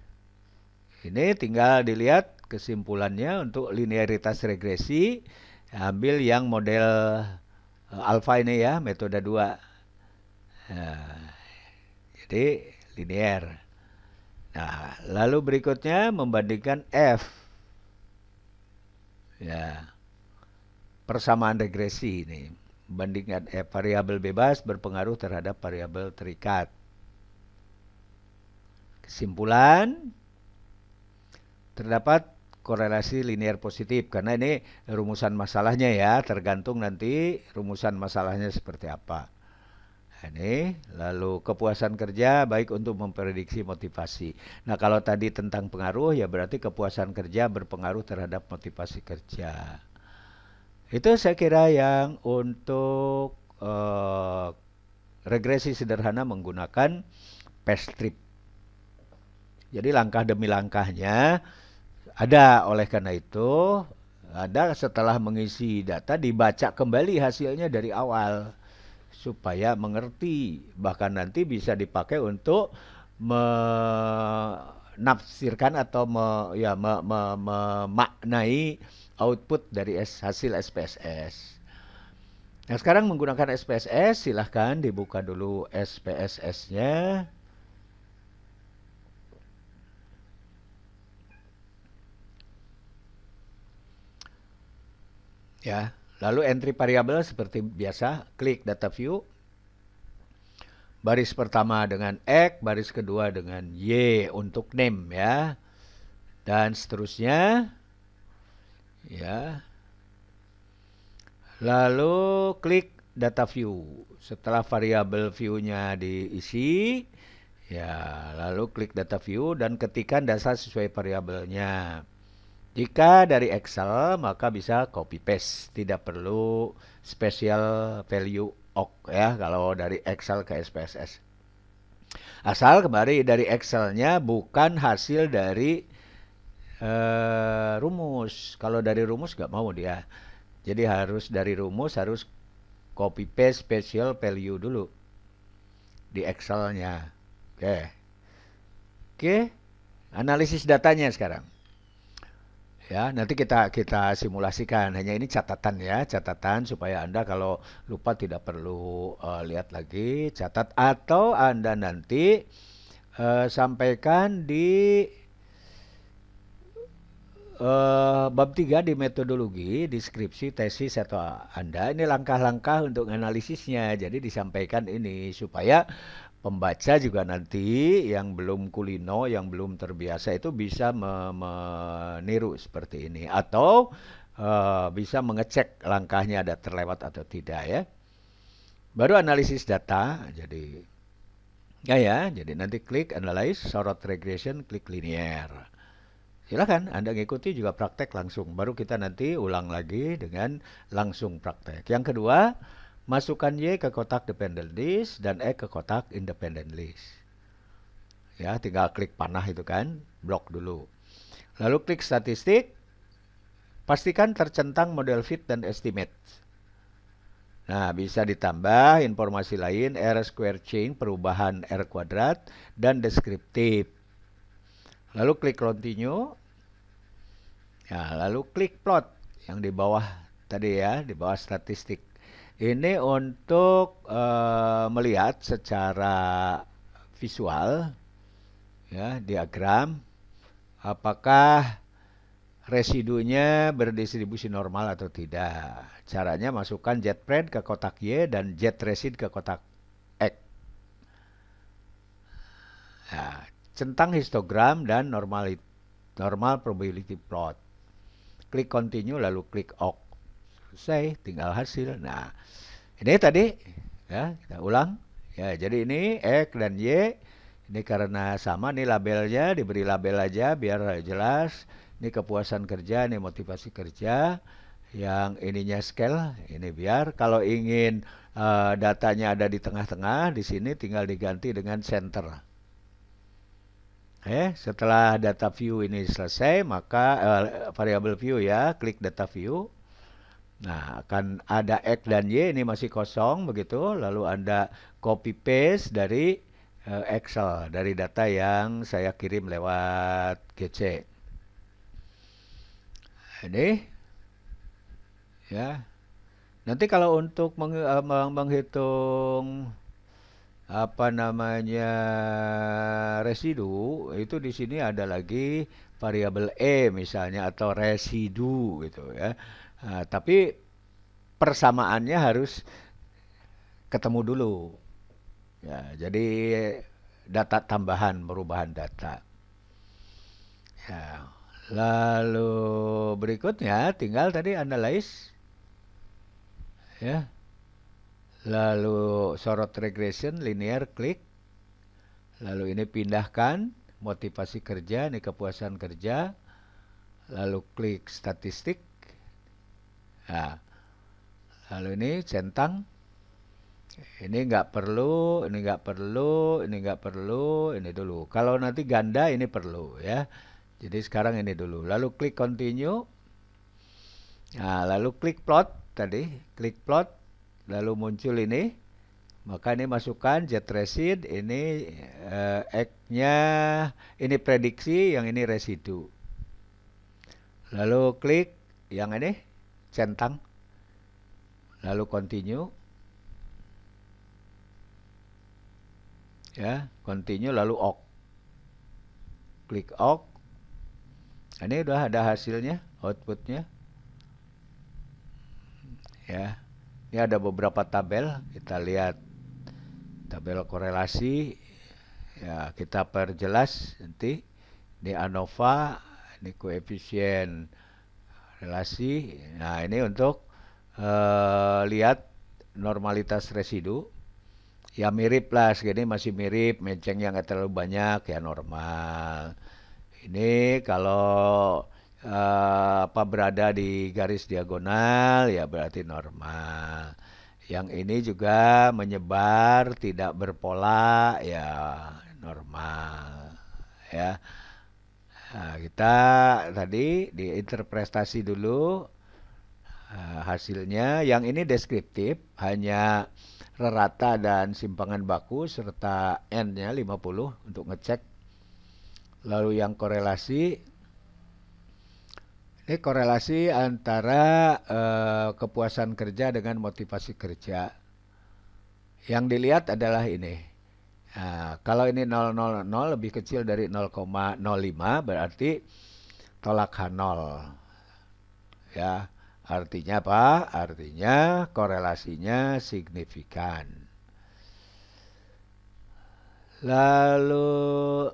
Ini tinggal dilihat kesimpulannya untuk linearitas regresi. Ambil yang model alpha ini ya, metode 2. Nah, jadi linear. Nah, lalu berikutnya membandingkan F. Ya, persamaan regresi ini. Membandingkan F, variabel bebas berpengaruh terhadap variabel terikat. Kesimpulan, terdapat korelasi linear positif karena ini rumusan masalahnya ya, tergantung nanti rumusan masalahnya seperti apa. Ini lalu kepuasan kerja baik untuk memprediksi motivasi. Nah, kalau tadi tentang pengaruh ya berarti kepuasan kerja berpengaruh terhadap motivasi kerja. Itu saya kira yang untuk regresi sederhana menggunakan past trip. Jadi langkah demi langkahnya ada. Oleh karena itu, ada setelah mengisi data dibaca kembali hasilnya dari awal supaya mengerti, bahkan nanti bisa dipakai untuk menafsirkan atau memaknai output dari hasil SPSS. Nah, sekarang menggunakan SPSS, silahkan dibuka dulu SPSS-nya. Ya, lalu entry variabel seperti biasa, klik data view. Baris pertama dengan X, baris kedua dengan Y untuk name ya. Dan seterusnya. Ya. Lalu klik data view. Setelah variabel view-nya diisi, ya, lalu klik data view dan ketikkan dasar sesuai variabelnya. Jika dari Excel maka bisa copy paste, tidak perlu special value awk ya kalau dari Excel ke SPSS. Asal kembali dari Excel-nya bukan hasil dari rumus. Kalau dari rumus nggak mau dia. Jadi harus dari rumus harus copy paste special value dulu di Excel-nya. Oke. Oke. Analisis datanya sekarang. Ya, nanti kita simulasikan. Hanya ini catatan ya, catatan supaya Anda kalau lupa tidak perlu lihat lagi, catat atau Anda nanti sampaikan di bab 3 di metodologi, deskripsi, tesis atau Anda. Ini langkah-langkah untuk analisisnya. Jadi disampaikan ini supaya pembaca juga nanti yang belum kulino, yang belum terbiasa itu bisa meniru seperti ini. Atau bisa mengecek langkahnya ada terlewat atau tidak ya. Baru analisis data. Jadi jadi nanti klik analyze, sorot regression, klik linear. Silakan Anda ngikuti juga praktek langsung. Baru kita nanti ulang lagi dengan langsung praktek. Yang kedua, masukkan Y ke kotak dependent list dan X ke kotak independent list. Ya, tinggal klik panah itu kan, blok dulu. Lalu klik statistik, pastikan tercentang model fit dan estimate. Nah, bisa ditambah informasi lain, R square change, perubahan R kuadrat, dan deskriptif. Lalu klik continue. Ya, lalu klik plot yang di bawah tadi ya, di bawah statistik. Ini untuk melihat secara visual ya, diagram apakah residunya berdistribusi normal atau tidak. Caranya masukkan Z-pred ke kotak Y dan Z-resid ke kotak X. Nah, centang histogram dan normal probability plot. Klik continue lalu klik OK. Selesai, tinggal hasil. Nah, Ini tadi ya, kita ulang. Ya, jadi ini X dan Y ini karena sama nih labelnya, diberi label aja biar jelas. Ini kepuasan kerja, ini motivasi kerja. Yang ininya scale, ini biar kalau ingin datanya ada di tengah-tengah, di sini tinggal diganti dengan center. Setelah data view ini selesai, maka variable view ya, klik data view. Nah, akan ada X dan Y ini masih kosong begitu, lalu Anda copy paste dari Excel, dari data yang saya kirim lewat GC. Ini ya. Nanti kalau untuk menghitung apa namanya residu, itu di sini ada lagi variabel E misalnya atau residu gitu ya. Nah, tapi persamaannya harus ketemu dulu. Ya, jadi data tambahan, perubahan data. Ya. Lalu berikutnya tinggal tadi analyze ya. Lalu sorot regression, linear, klik. Lalu ini pindahkan motivasi kerja, ini kepuasan kerja. Lalu klik statistik. Nah, lalu ini centang. Ini nggak perlu, ini nggak perlu, ini nggak perlu, ini dulu. Kalau nanti ganda ini perlu ya. Jadi sekarang ini dulu. Lalu klik continue. Nah, lalu klik plot tadi, klik plot. Lalu muncul ini. Maka ini masukkan jet resid, ini X-nya, ini prediksi, yang ini residu. Lalu klik yang ini, centang. Lalu continue. Ya, continue lalu OK. Klik OK. Ini udah ada hasilnya, outputnya. Ya, ini ada beberapa tabel, kita lihat tabel korelasi. Ya, kita perjelas nanti. Ini ANOVA, ini koefisien relasi. Nah, ini untuk lihat normalitas residu. Ya mirip lah, segini masih mirip, mencengnya nggak terlalu banyak, ya normal. Ini kalau apa berada di garis diagonal, ya berarti normal. Yang ini juga menyebar, tidak berpola, ya normal. Ya, nah, kita tadi diinterpretasi dulu hasilnya. Yang ini deskriptif, hanya rata dan simpangan baku serta N-nya 50 untuk ngecek. Lalu yang korelasi, ini korelasi antara kepuasan kerja dengan motivasi kerja. Yang dilihat adalah ini. Nah, kalau ini 0,000 lebih kecil dari 0,05 berarti tolak H0. Ya, artinya apa? Artinya korelasinya signifikan. Lalu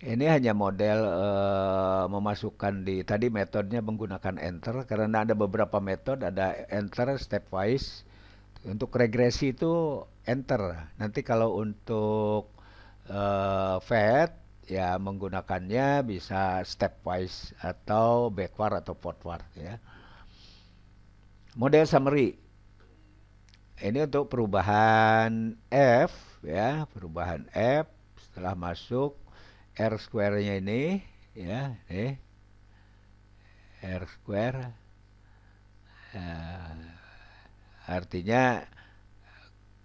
ini hanya model memasukkan tadi metodenya menggunakan enter karena ada beberapa metode, ada enter stepwise. Untuk regresi itu enter. Nanti kalau untuk fat ya menggunakannya bisa stepwise atau backward atau forward ya. Model summary. Ini untuk perubahan F ya, perubahan F setelah masuk R square-nya ini ya, R square artinya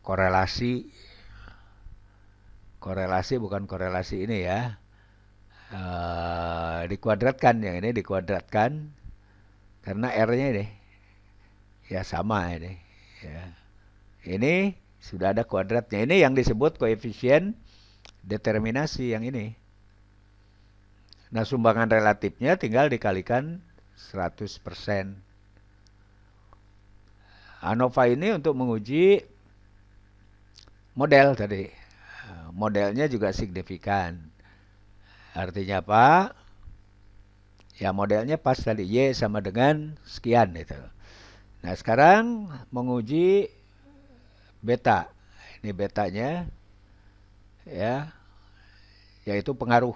korelasi bukan korelasi ini ya, dikuadratkan, yang ini dikuadratkan karena R-nya ini ya sama ini ya. Ini sudah ada kuadratnya, ini yang disebut koefisien determinasi yang ini. Nah, sumbangan relatifnya tinggal dikalikan 100%. ANOVA ini untuk menguji model tadi. Modelnya juga signifikan. Artinya apa? Ya modelnya pas tadi Y sama dengan sekian itu. Nah, sekarang menguji beta. Ini betanya ya, yaitu pengaruh.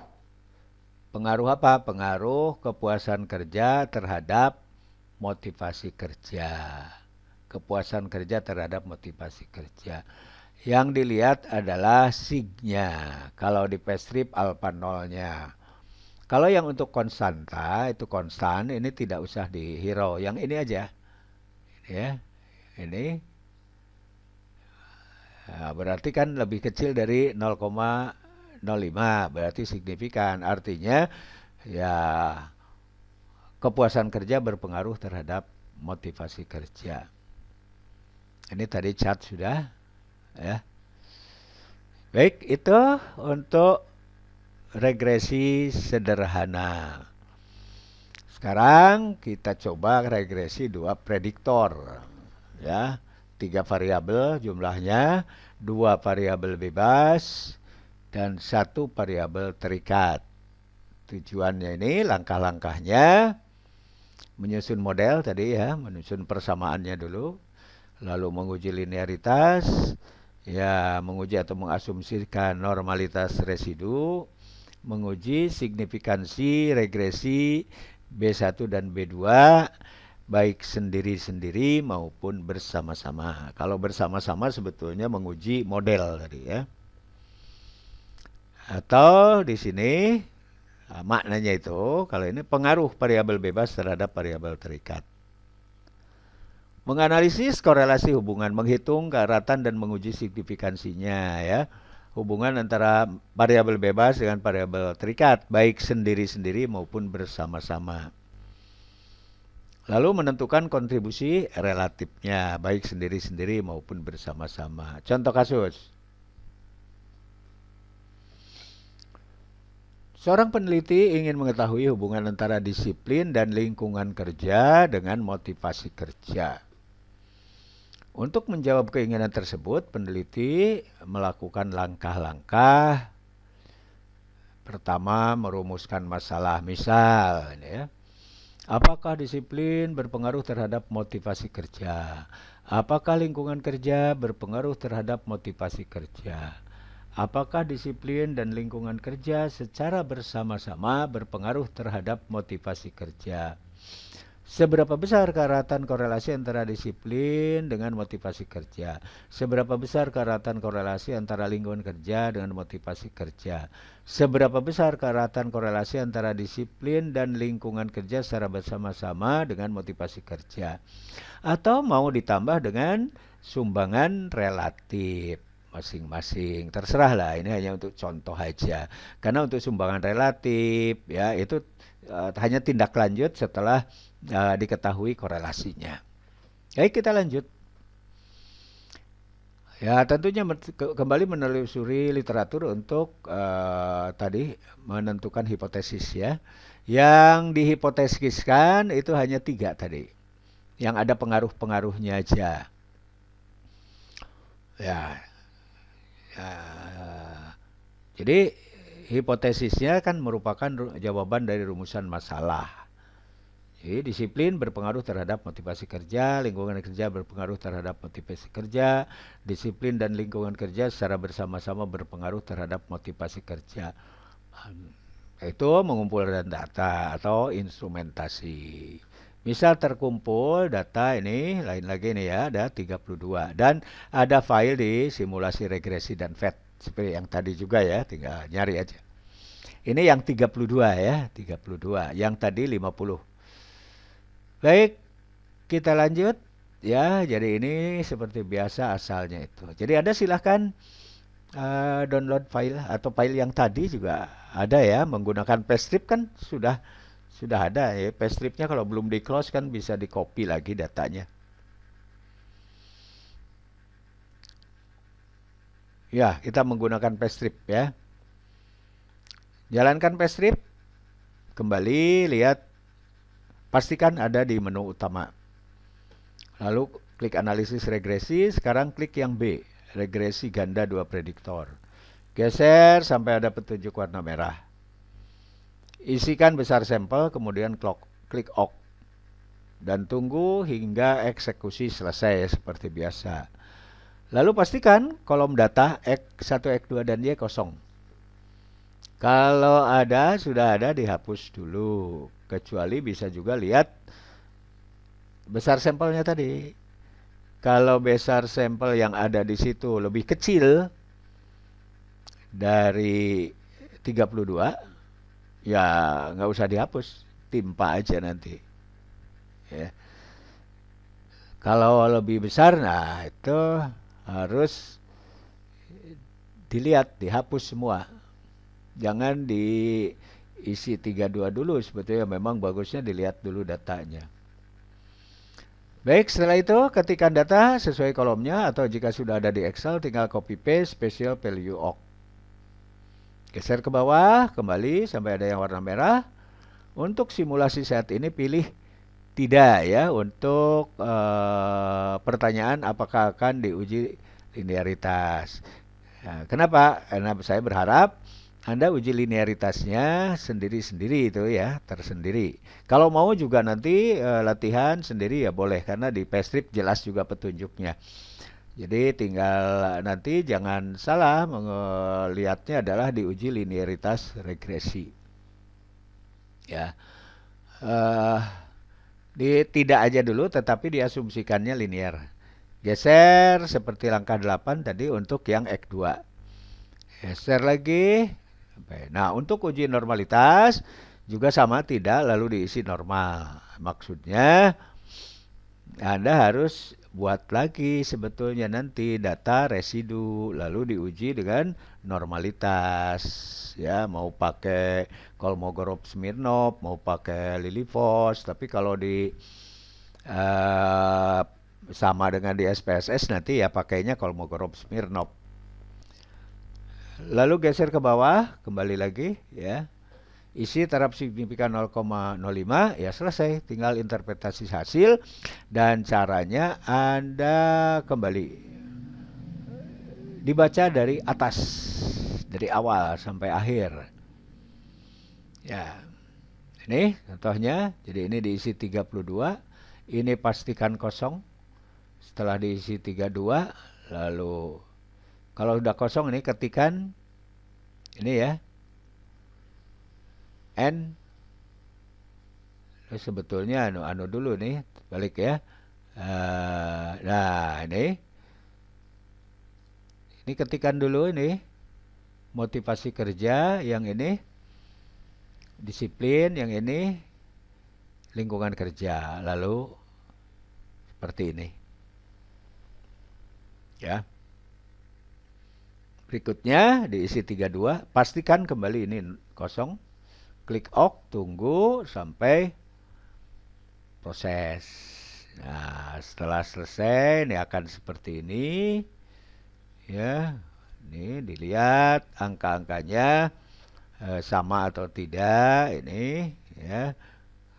Pengaruh apa? Pengaruh kepuasan kerja terhadap motivasi kerja. Kepuasan kerja terhadap motivasi kerja. Yang dilihat adalah signya. Kalau di pastry alfa nolnya. Kalau yang untuk konstanta itu konstan, ini tidak usah dihirau. Yang ini aja, ya. Ini nah, berarti kan lebih kecil dari 0,05, berarti signifikan. Artinya ya kepuasan kerja berpengaruh terhadap motivasi kerja. Ini tadi chart sudah, ya. Baik, itu untuk regresi sederhana. Sekarang kita coba regresi dua prediktor. Ya, 3 variabel jumlahnya, 2 variabel bebas, dan 1 variabel terikat. Tujuannya ini langkah-langkahnya menyusun model tadi ya, menyusun persamaannya dulu, lalu menguji linearitas, ya menguji atau mengasumsikan normalitas residu, menguji signifikansi regresi B1 dan B2 baik sendiri-sendiri maupun bersama-sama. Kalau bersama-sama sebetulnya menguji model tadi ya. Atau di sini maknanya itu kalau ini pengaruh variabel bebas terhadap variabel terikat. Menganalisis korelasi hubungan, menghitung keeratan dan menguji signifikansinya ya. Hubungan antara variabel bebas dengan variabel terikat, baik sendiri-sendiri maupun bersama-sama. Lalu menentukan kontribusi relatifnya, baik sendiri-sendiri maupun bersama-sama. Contoh kasus. Seorang peneliti ingin mengetahui hubungan antara disiplin dan lingkungan kerja dengan motivasi kerja. Untuk menjawab keinginan tersebut, peneliti melakukan langkah-langkah. Pertama, merumuskan masalah. Misal, ya, apakah disiplin berpengaruh terhadap motivasi kerja? Apakah lingkungan kerja berpengaruh terhadap motivasi kerja? Apakah disiplin dan lingkungan kerja secara bersama-sama berpengaruh terhadap motivasi kerja? Seberapa besar keeratan korelasi antara disiplin dengan motivasi kerja? Seberapa besar keeratan korelasi antara lingkungan kerja dengan motivasi kerja? Seberapa besar keeratan korelasi antara disiplin dan lingkungan kerja secara bersama-sama dengan motivasi kerja? Atau mau ditambah dengan sumbangan relatif masing-masing. Terserah lah, ini hanya untuk contoh aja. Karena untuk sumbangan relatif ya itu hanya tindak lanjut setelah diketahui korelasinya. Baik, kita lanjut. Ya, tentunya kembali menelusuri literatur untuk tadi menentukan hipotesis ya. Yang dihipotesiskan itu hanya 3 tadi. Yang ada pengaruh-pengaruhnya aja. Ya, ya, jadi hipotesisnya kan merupakan jawaban dari rumusan masalah. Jadi disiplin berpengaruh terhadap motivasi kerja, lingkungan kerja berpengaruh terhadap motivasi kerja, disiplin dan lingkungan kerja secara bersama-sama berpengaruh terhadap motivasi kerja. Itu mengumpulkan data atau instrumentasi. Misal terkumpul data ini, lain lagi nih ya, ada 32. Dan ada file di simulasi regresi dan FET. Seperti yang tadi juga ya, tinggal nyari aja. Ini yang 32 ya, 32. Yang tadi 50. Baik, kita lanjut. Ya, jadi ini seperti biasa asalnya itu. Jadi Anda silahkan download file atau file yang tadi juga ada ya. Menggunakan pastrip kan sudah ada ya. Pastripnya kalau belum di close kan bisa di copy lagi datanya. Ya, kita menggunakan pastrip ya. Jalankan pastrip. Kembali lihat. Pastikan ada di menu utama. Lalu klik analisis regresi. Sekarang klik yang B. Regresi ganda 2 prediktor. Geser sampai ada petunjuk warna merah. Isikan besar sampel, kemudian klik OK. dan tunggu hingga eksekusi selesai seperti biasa. Lalu pastikan kolom data X1, X2, dan Y kosong. Kalau ada, sudah ada, dihapus dulu. Kecuali bisa juga lihat besar sampelnya tadi. Kalau besar sampel yang ada di situ lebih kecil dari 32, ya nggak usah dihapus, timpa aja nanti. Ya. Kalau lebih besar, nah itu harus dilihat, dihapus semua. Jangan diisi 32 dulu, sebetulnya memang bagusnya dilihat dulu datanya. Baik, setelah itu ketikkan data sesuai kolomnya atau jika sudah ada di Excel tinggal copy paste special value awk. Geser ke bawah, kembali sampai ada yang warna merah. Untuk simulasi saat ini pilih tidak ya untuk pertanyaan apakah akan diuji linearitas. Nah, kenapa? Karena saya berharap Anda uji linearitasnya sendiri-sendiri itu ya, tersendiri. Kalau mau juga nanti latihan sendiri ya boleh, karena di PStrip jelas juga petunjuknya. Jadi tinggal nanti jangan salah melihatnya adalah diuji linearitas regresi. Ya, tidak aja dulu, tetapi diasumsikannya linear. Geser seperti langkah 8 tadi untuk yang X2. Geser lagi. Nah, untuk uji normalitas juga sama, tidak lalu diisi normal. Maksudnya Anda harus buat lagi sebetulnya nanti data residu lalu diuji dengan normalitas. Ya, mau pakai Kolmogorov-Smirnov, mau pakai Lilliefors, tapi kalau di sama dengan di SPSS nanti ya pakainya Kolmogorov-Smirnov. Lalu geser ke bawah, kembali lagi ya. Isi taraf signifikan 0,05, ya selesai. Tinggal interpretasi hasil dan caranya Anda kembali. Dibaca dari atas, dari awal sampai akhir. Ya. Ini contohnya, jadi ini diisi 32, ini pastikan kosong. Setelah diisi 32, lalu kalau sudah kosong ini ketikan ini ya n. Sebetulnya anu dulu nih, balik ya. Nah ini ketikan dulu ini motivasi kerja, yang ini disiplin, yang ini lingkungan kerja, lalu seperti ini ya. Berikutnya diisi 32, pastikan kembali ini kosong, klik OK, tunggu sampai proses. Nah, setelah selesai ini akan seperti ini ya. Ini dilihat angka-angkanya sama atau tidak ini ya.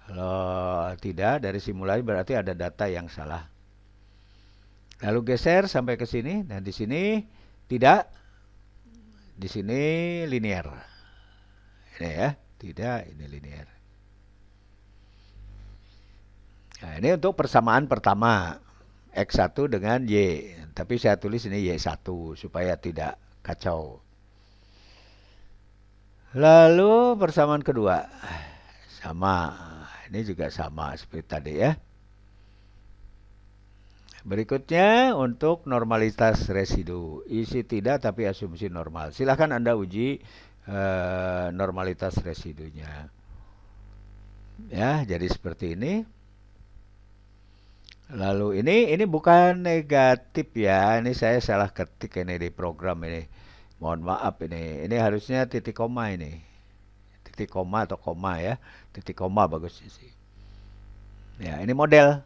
Kalau tidak dari simulasi berarti ada data yang salah. Lalu geser sampai ke sini. Nah, di sini tidak, di sini linear. Ini ya, tidak, ini linear. Nah, ini untuk persamaan pertama X1 dengan Y. Tapi saya tulis ini Y1 supaya tidak kacau. Lalu persamaan kedua sama. Ini juga sama seperti tadi ya. Berikutnya untuk normalitas residu. Isi tidak tapi asumsi normal. Silahkan Anda uji normalitas residunya. Ya, jadi seperti ini. Lalu ini bukan negatif ya. Ini saya salah ketik ini di program ini. Mohon maaf ini. Ini harusnya titik koma ini. Titik koma atau koma ya. Titik koma bagus sih. Ya, ini model.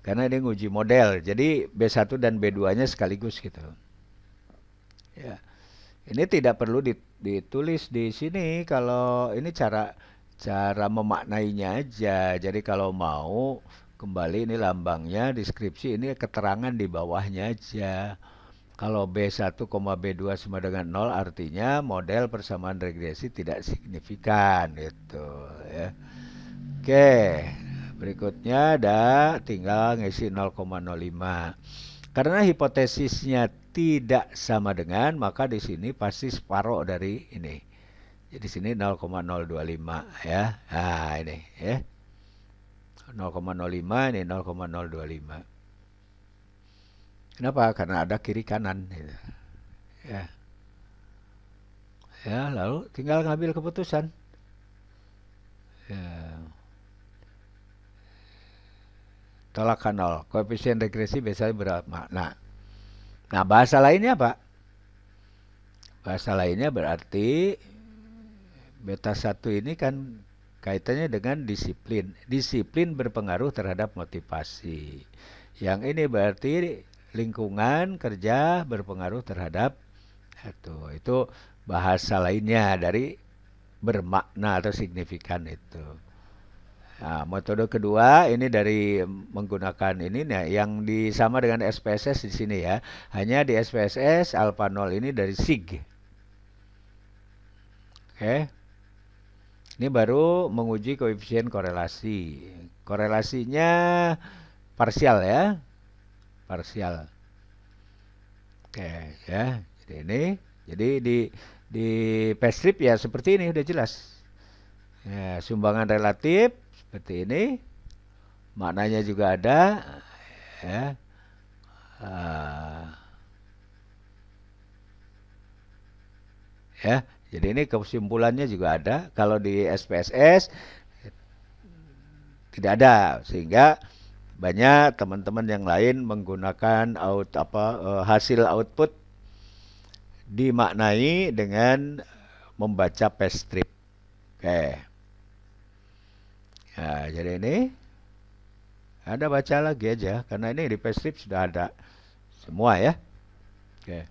Karena ini nguji model. Jadi B1 dan B2-nya sekaligus gitu. Ya. Ini tidak perlu ditulis di sini, kalau ini cara memaknainya aja. Jadi kalau mau kembali ini lambangnya, deskripsi ini keterangan di bawahnya aja. Kalau B1, B2 sama dengan 0 artinya model persamaan regresi tidak signifikan gitu ya. Oke. Berikutnya ada tinggal ngisi 0,05. Karena hipotesisnya tidak sama dengan, maka di sini pasti separuh dari ini. Jadi sini 0,025 ya. Nah, ini ya. 0,05 ini 0,025. Kenapa? Karena ada kiri kanan gitu. Ya. Ya, lalu tinggal ngambil keputusan. Ya. Tolak 0. Koefisien regresi biasanya berapa? Nah, bahasa lainnya apa? Bahasa lainnya berarti beta 1 ini kan kaitannya dengan disiplin. Disiplin berpengaruh terhadap motivasi. Yang ini berarti lingkungan kerja berpengaruh terhadap itu bahasa lainnya dari bermakna atau signifikan itu. Nah, metode kedua ini dari menggunakan ini nah, yang sama dengan SPSS di sini ya. Hanya di SPSS alpha 0 ini dari sig. Oke. Ini baru menguji koefisien korelasi. Korelasinya parsial ya. Parsial. Oke ya. Jadi ini di PSTRIP ya seperti ini udah jelas. Ya, sumbangan relatif seperti ini. Maknanya juga ada ya. Ya, jadi ini kesimpulannya juga ada. Kalau di SPSS tidak ada, sehingga banyak teman-teman yang lain menggunakan hasil output dimaknai dengan membaca PSTRIP. Oke. Nah, jadi ini Anda baca lagi aja karena ini di PSTRIP sudah ada semua ya. Oke.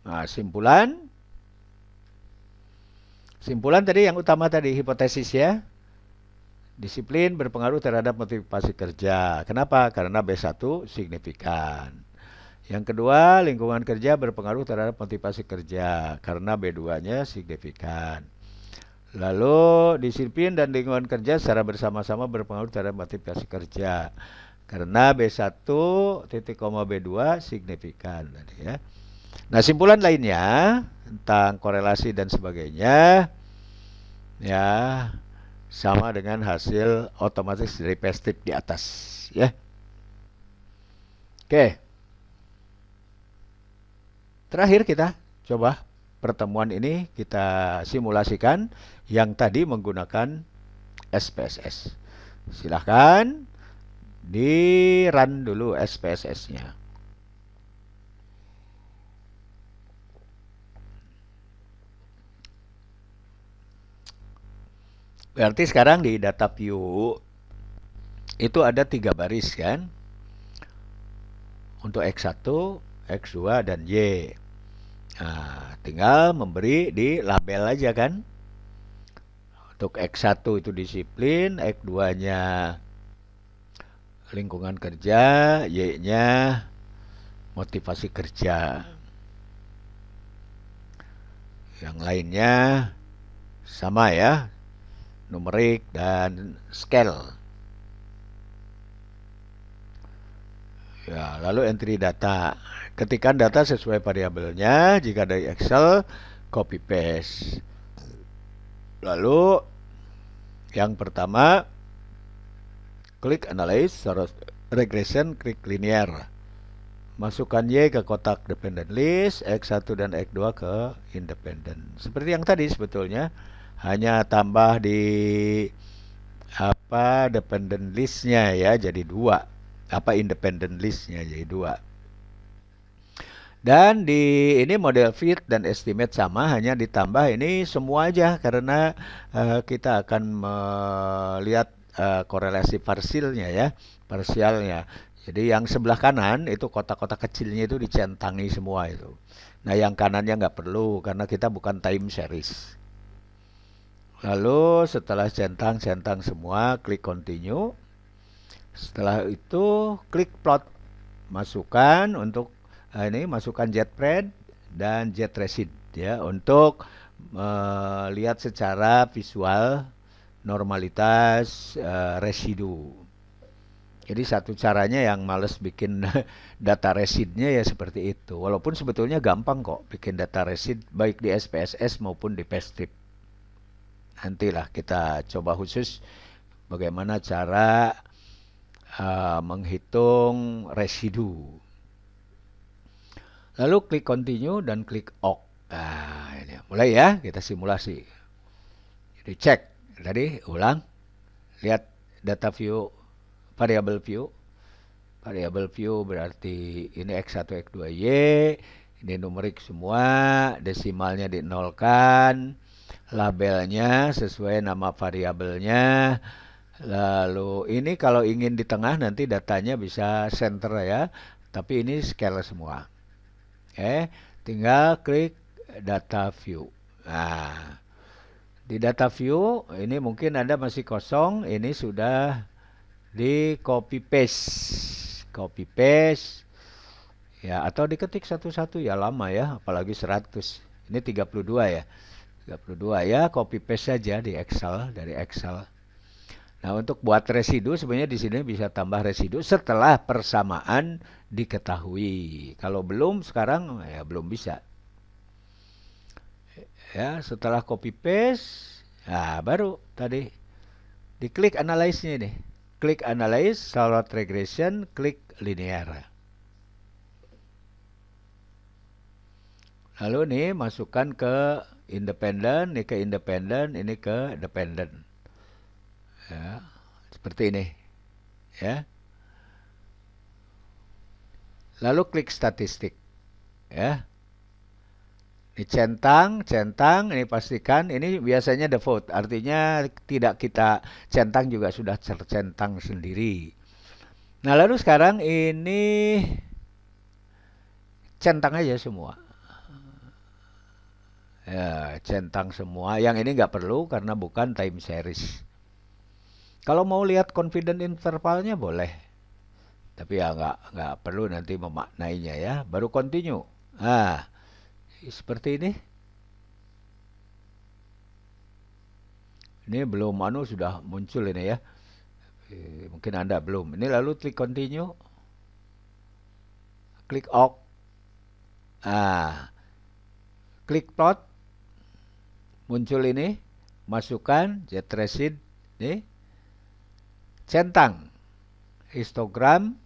Nah, simpulan tadi yang utama tadi hipotesis ya. Disiplin berpengaruh terhadap motivasi kerja. Kenapa? Karena B1 signifikan. Yang kedua, lingkungan kerja berpengaruh terhadap motivasi kerja karena B2-nya signifikan. Lalu disiplin dan lingkungan kerja secara bersama-sama berpengaruh terhadap motivasi kerja karena B1 titik koma B2 signifikan tadi ya. Nah, simpulan lainnya tentang korelasi dan sebagainya ya sama dengan hasil otomatis dari PSTRIP di atas ya. Oke. Terakhir kita coba pertemuan ini kita simulasikan yang tadi menggunakan SPSS. Silahkan di-run dulu SPSS-nya. Berarti sekarang di data view itu ada 3 baris kan. Untuk X1, X2, dan Y. Nah, tinggal memberi di label aja kan. Untuk X1 itu disiplin, X2-nya lingkungan kerja, Y-nya motivasi kerja. Yang lainnya sama ya, numerik dan scale. Ya, lalu entry data. Ketikkan data sesuai variabelnya. Jika dari Excel, copy paste. Lalu yang pertama, klik analyze, regression, klik linear. Masukkan Y ke kotak dependent list, X1 dan X2 ke independent. Seperti yang tadi sebetulnya. Hanya tambah di dependent listnya ya jadi 2. Independent listnya jadi 2. Dan di ini model fit dan estimate sama, hanya ditambah ini semua aja karena kita akan melihat korelasi parsialnya ya, parsialnya. Jadi yang sebelah kanan itu kotak-kotak kecilnya itu dicentangi semua itu. Nah, yang kanannya nggak perlu karena kita bukan time series. Lalu setelah centang-centang semua, klik continue. Setelah itu klik plot. Masukkan untuk masukkan JetPred dan JetResid ya untuk melihat secara visual normalitas residu. Jadi satu caranya yang males bikin data residnya ya seperti itu. Walaupun sebetulnya gampang kok bikin data resid baik di SPSS maupun di PSTRIP. Nantilah kita coba khusus bagaimana cara menghitung residu. Lalu klik continue dan klik OK. Nah, ini mulai ya, kita simulasi. Jadi cek, tadi ulang, lihat data view, variable view. Variable view berarti ini X1, X2, Y, ini numerik semua, desimalnya dinolkan, labelnya sesuai nama variabelnya. Lalu ini kalau ingin di tengah nanti datanya bisa center ya, tapi ini scale semua. Tinggal klik data view. Nah, di data view ini mungkin Anda masih kosong, ini sudah di copy paste ya, atau diketik satu-satu ya lama ya, apalagi 100. Ini 32 ya. 32 ya, copy paste saja di Excel, dari Excel. Nah, untuk buat residu sebenarnya di sini bisa tambah residu setelah persamaan diketahui. Kalau belum sekarang ya belum bisa. Ya, setelah copy paste, nah baru tadi diklik analyze-nya nih. Klik analyze, solid regression, klik linear. Lalu nih masukkan ke independen, ini ke independen, ini ke dependent. Ya, seperti ini. Ya. Lalu klik statistik. Ya. Ini centang, ini pastikan, ini biasanya default, artinya tidak kita centang juga sudah tercentang sendiri. Nah, lalu sekarang ini centang aja semua. Ya, centang semua. Yang ini nggak perlu karena bukan time series. Kalau mau lihat confident intervalnya boleh. Tapi ya nggak perlu nanti memaknainya ya. Baru continue. Nah, seperti ini. Ini belum sudah muncul ini ya. Mungkin Anda belum. Ini lalu klik continue. Klik OK. Nah, klik plot. Muncul ini. Masukkan jet resid. Nih. Centang. Histogram.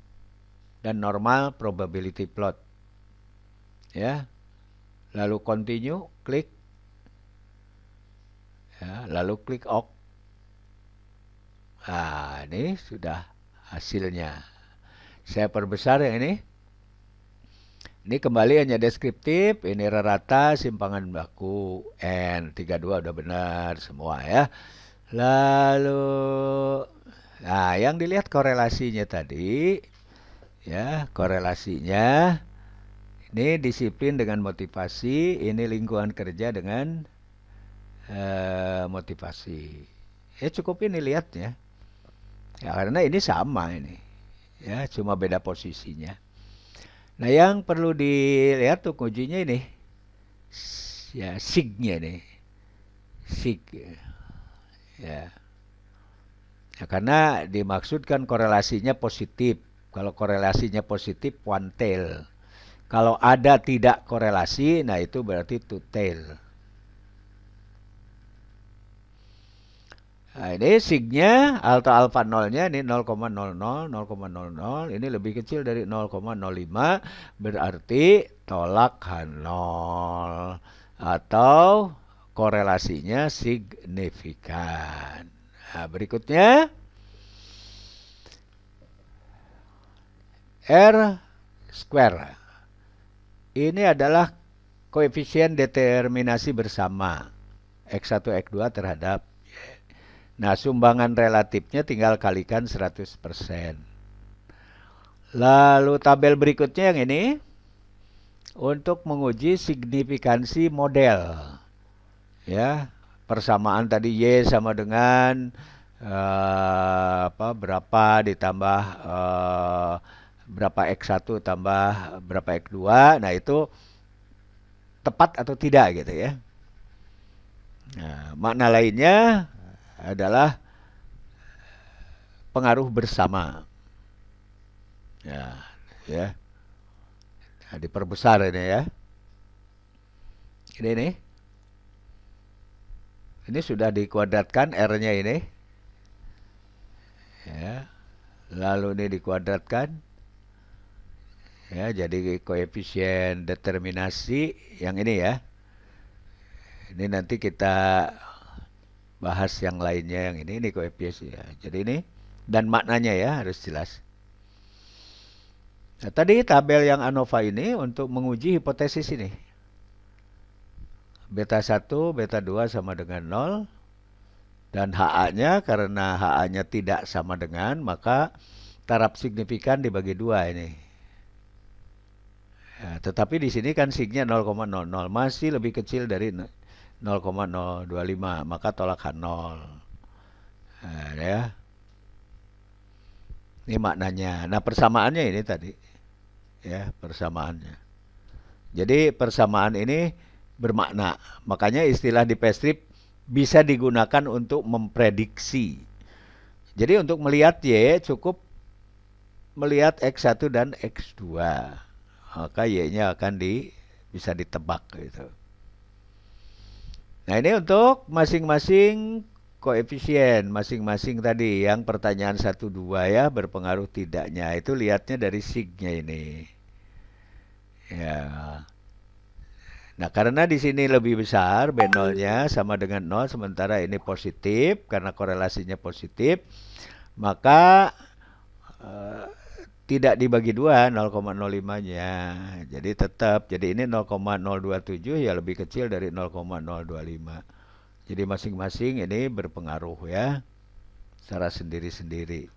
Dan normal probability plot. Ya. Lalu continue. Klik. Ya, lalu klik OK. Nah, ini sudah hasilnya. Saya perbesar yang ini. Ini kembali hanya deskriptif. Ini rata simpangan baku N32 udah benar semua ya. Lalu, nah yang dilihat korelasinya tadi. Ya, korelasinya. Ini disiplin dengan motivasi. Ini lingkungan kerja dengan motivasi. Ya cukup ini lihatnya. Ya karena ini sama ini. Ya cuma beda posisinya. Nah yang perlu dilihat tuh ujinya ini. Ya sig-nya nih. Sig. Ya. Ya karena dimaksudkan korelasinya positif. Kalau korelasinya positif one tail. Kalau ada tidak korelasi, nah itu berarti two tail. Nah, ini signya alfa nolnya ini 0,00, 0,00, ini lebih kecil dari 0,05, berarti tolak H0 atau korelasinya signifikan. Nah, berikutnya R square. Ini adalah koefisien determinasi bersama X1, X2 terhadap Y. Nah, sumbangan relatifnya tinggal kalikan 100%. Lalu tabel berikutnya yang ini untuk menguji signifikansi model. Ya, persamaan tadi Y sama dengan berapa ditambah berapa X1 tambah berapa X2. Nah, itu tepat atau tidak gitu ya. Nah, makna lainnya adalah pengaruh bersama. Ya, ya. Nah, diperbesar ini ya. Ini nih. Ini sudah dikuadratkan R-nya ini. Ya. Lalu ini dikuadratkan. Ya, jadi koefisien determinasi yang ini ya. Ini nanti kita bahas yang lainnya yang ini koefisien ya. Jadi ini dan maknanya ya harus jelas. Nah, tadi tabel yang ANOVA ini untuk menguji hipotesis ini. Beta 1, beta 2 sama dengan 0. Dan HA-nya karena HA-nya tidak sama dengan, maka taraf signifikan dibagi 2 ini. Ya, tetapi di sini kan signya 0,00, masih lebih kecil dari 0,025, maka tolak H0. Nah, ya. Ini maknanya. Nah, persamaannya ini tadi. Ya, persamaannya. Jadi persamaan ini bermakna. Makanya istilah di PSTRIP bisa digunakan untuk memprediksi. Jadi untuk melihat Y cukup melihat X1 dan X2. Maka Y-nya akan bisa ditebak gitu. Nah, ini untuk masing-masing koefisien masing-masing tadi yang pertanyaan 1 2 ya berpengaruh tidaknya. Itu lihatnya dari signya ini. Ya. Nah, karena di sini lebih besar B0-nya sama dengan 0 sementara ini positif karena korelasinya positif, maka tidak dibagi 2 0,05-nya. Jadi tetap jadi ini 0,027 ya lebih kecil dari 0,025. Jadi masing-masing ini berpengaruh ya secara sendiri-sendiri.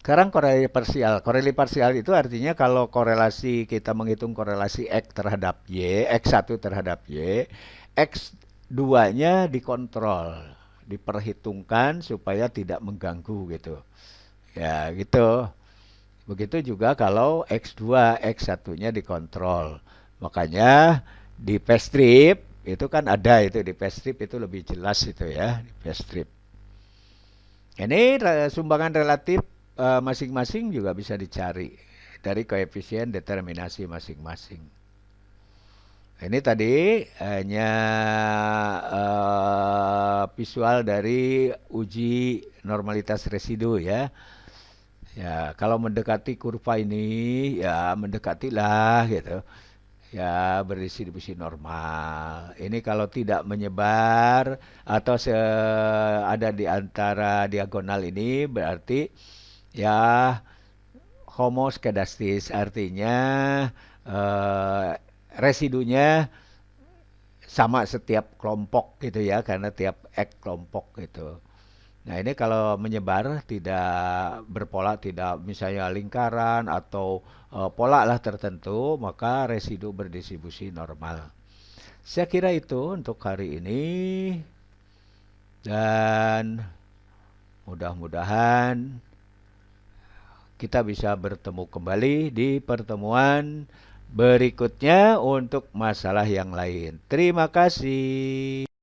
Sekarang korelasi parsial. Korelasi parsial itu artinya kalau korelasi kita menghitung korelasi X terhadap Y, X1 terhadap Y, X2-nya dikontrol, diperhitungkan supaya tidak mengganggu gitu. Ya, gitu. Begitu juga kalau X2, X1-nya dikontrol. Makanya di PSTRIP itu kan ada itu di PSTRIP itu lebih jelas itu ya, di PSTRIP. Ini sumbangan relatif masing-masing juga bisa dicari dari koefisien determinasi masing-masing. Ini tadi hanya visual dari uji normalitas residu ya. Ya, kalau mendekati kurva ini ya mendekatilah gitu. Ya, berdistribusi normal. Ini kalau tidak menyebar atau ada di antara diagonal ini berarti ya homoskedastis artinya residunya sama setiap kelompok gitu ya karena tiap X kelompok gitu. Nah, ini kalau menyebar tidak berpola, tidak misalnya lingkaran atau pola lah tertentu, maka residu berdistribusi normal. Saya kira itu untuk hari ini dan mudah-mudahan kita bisa bertemu kembali di pertemuan berikutnya untuk masalah yang lain. Terima kasih.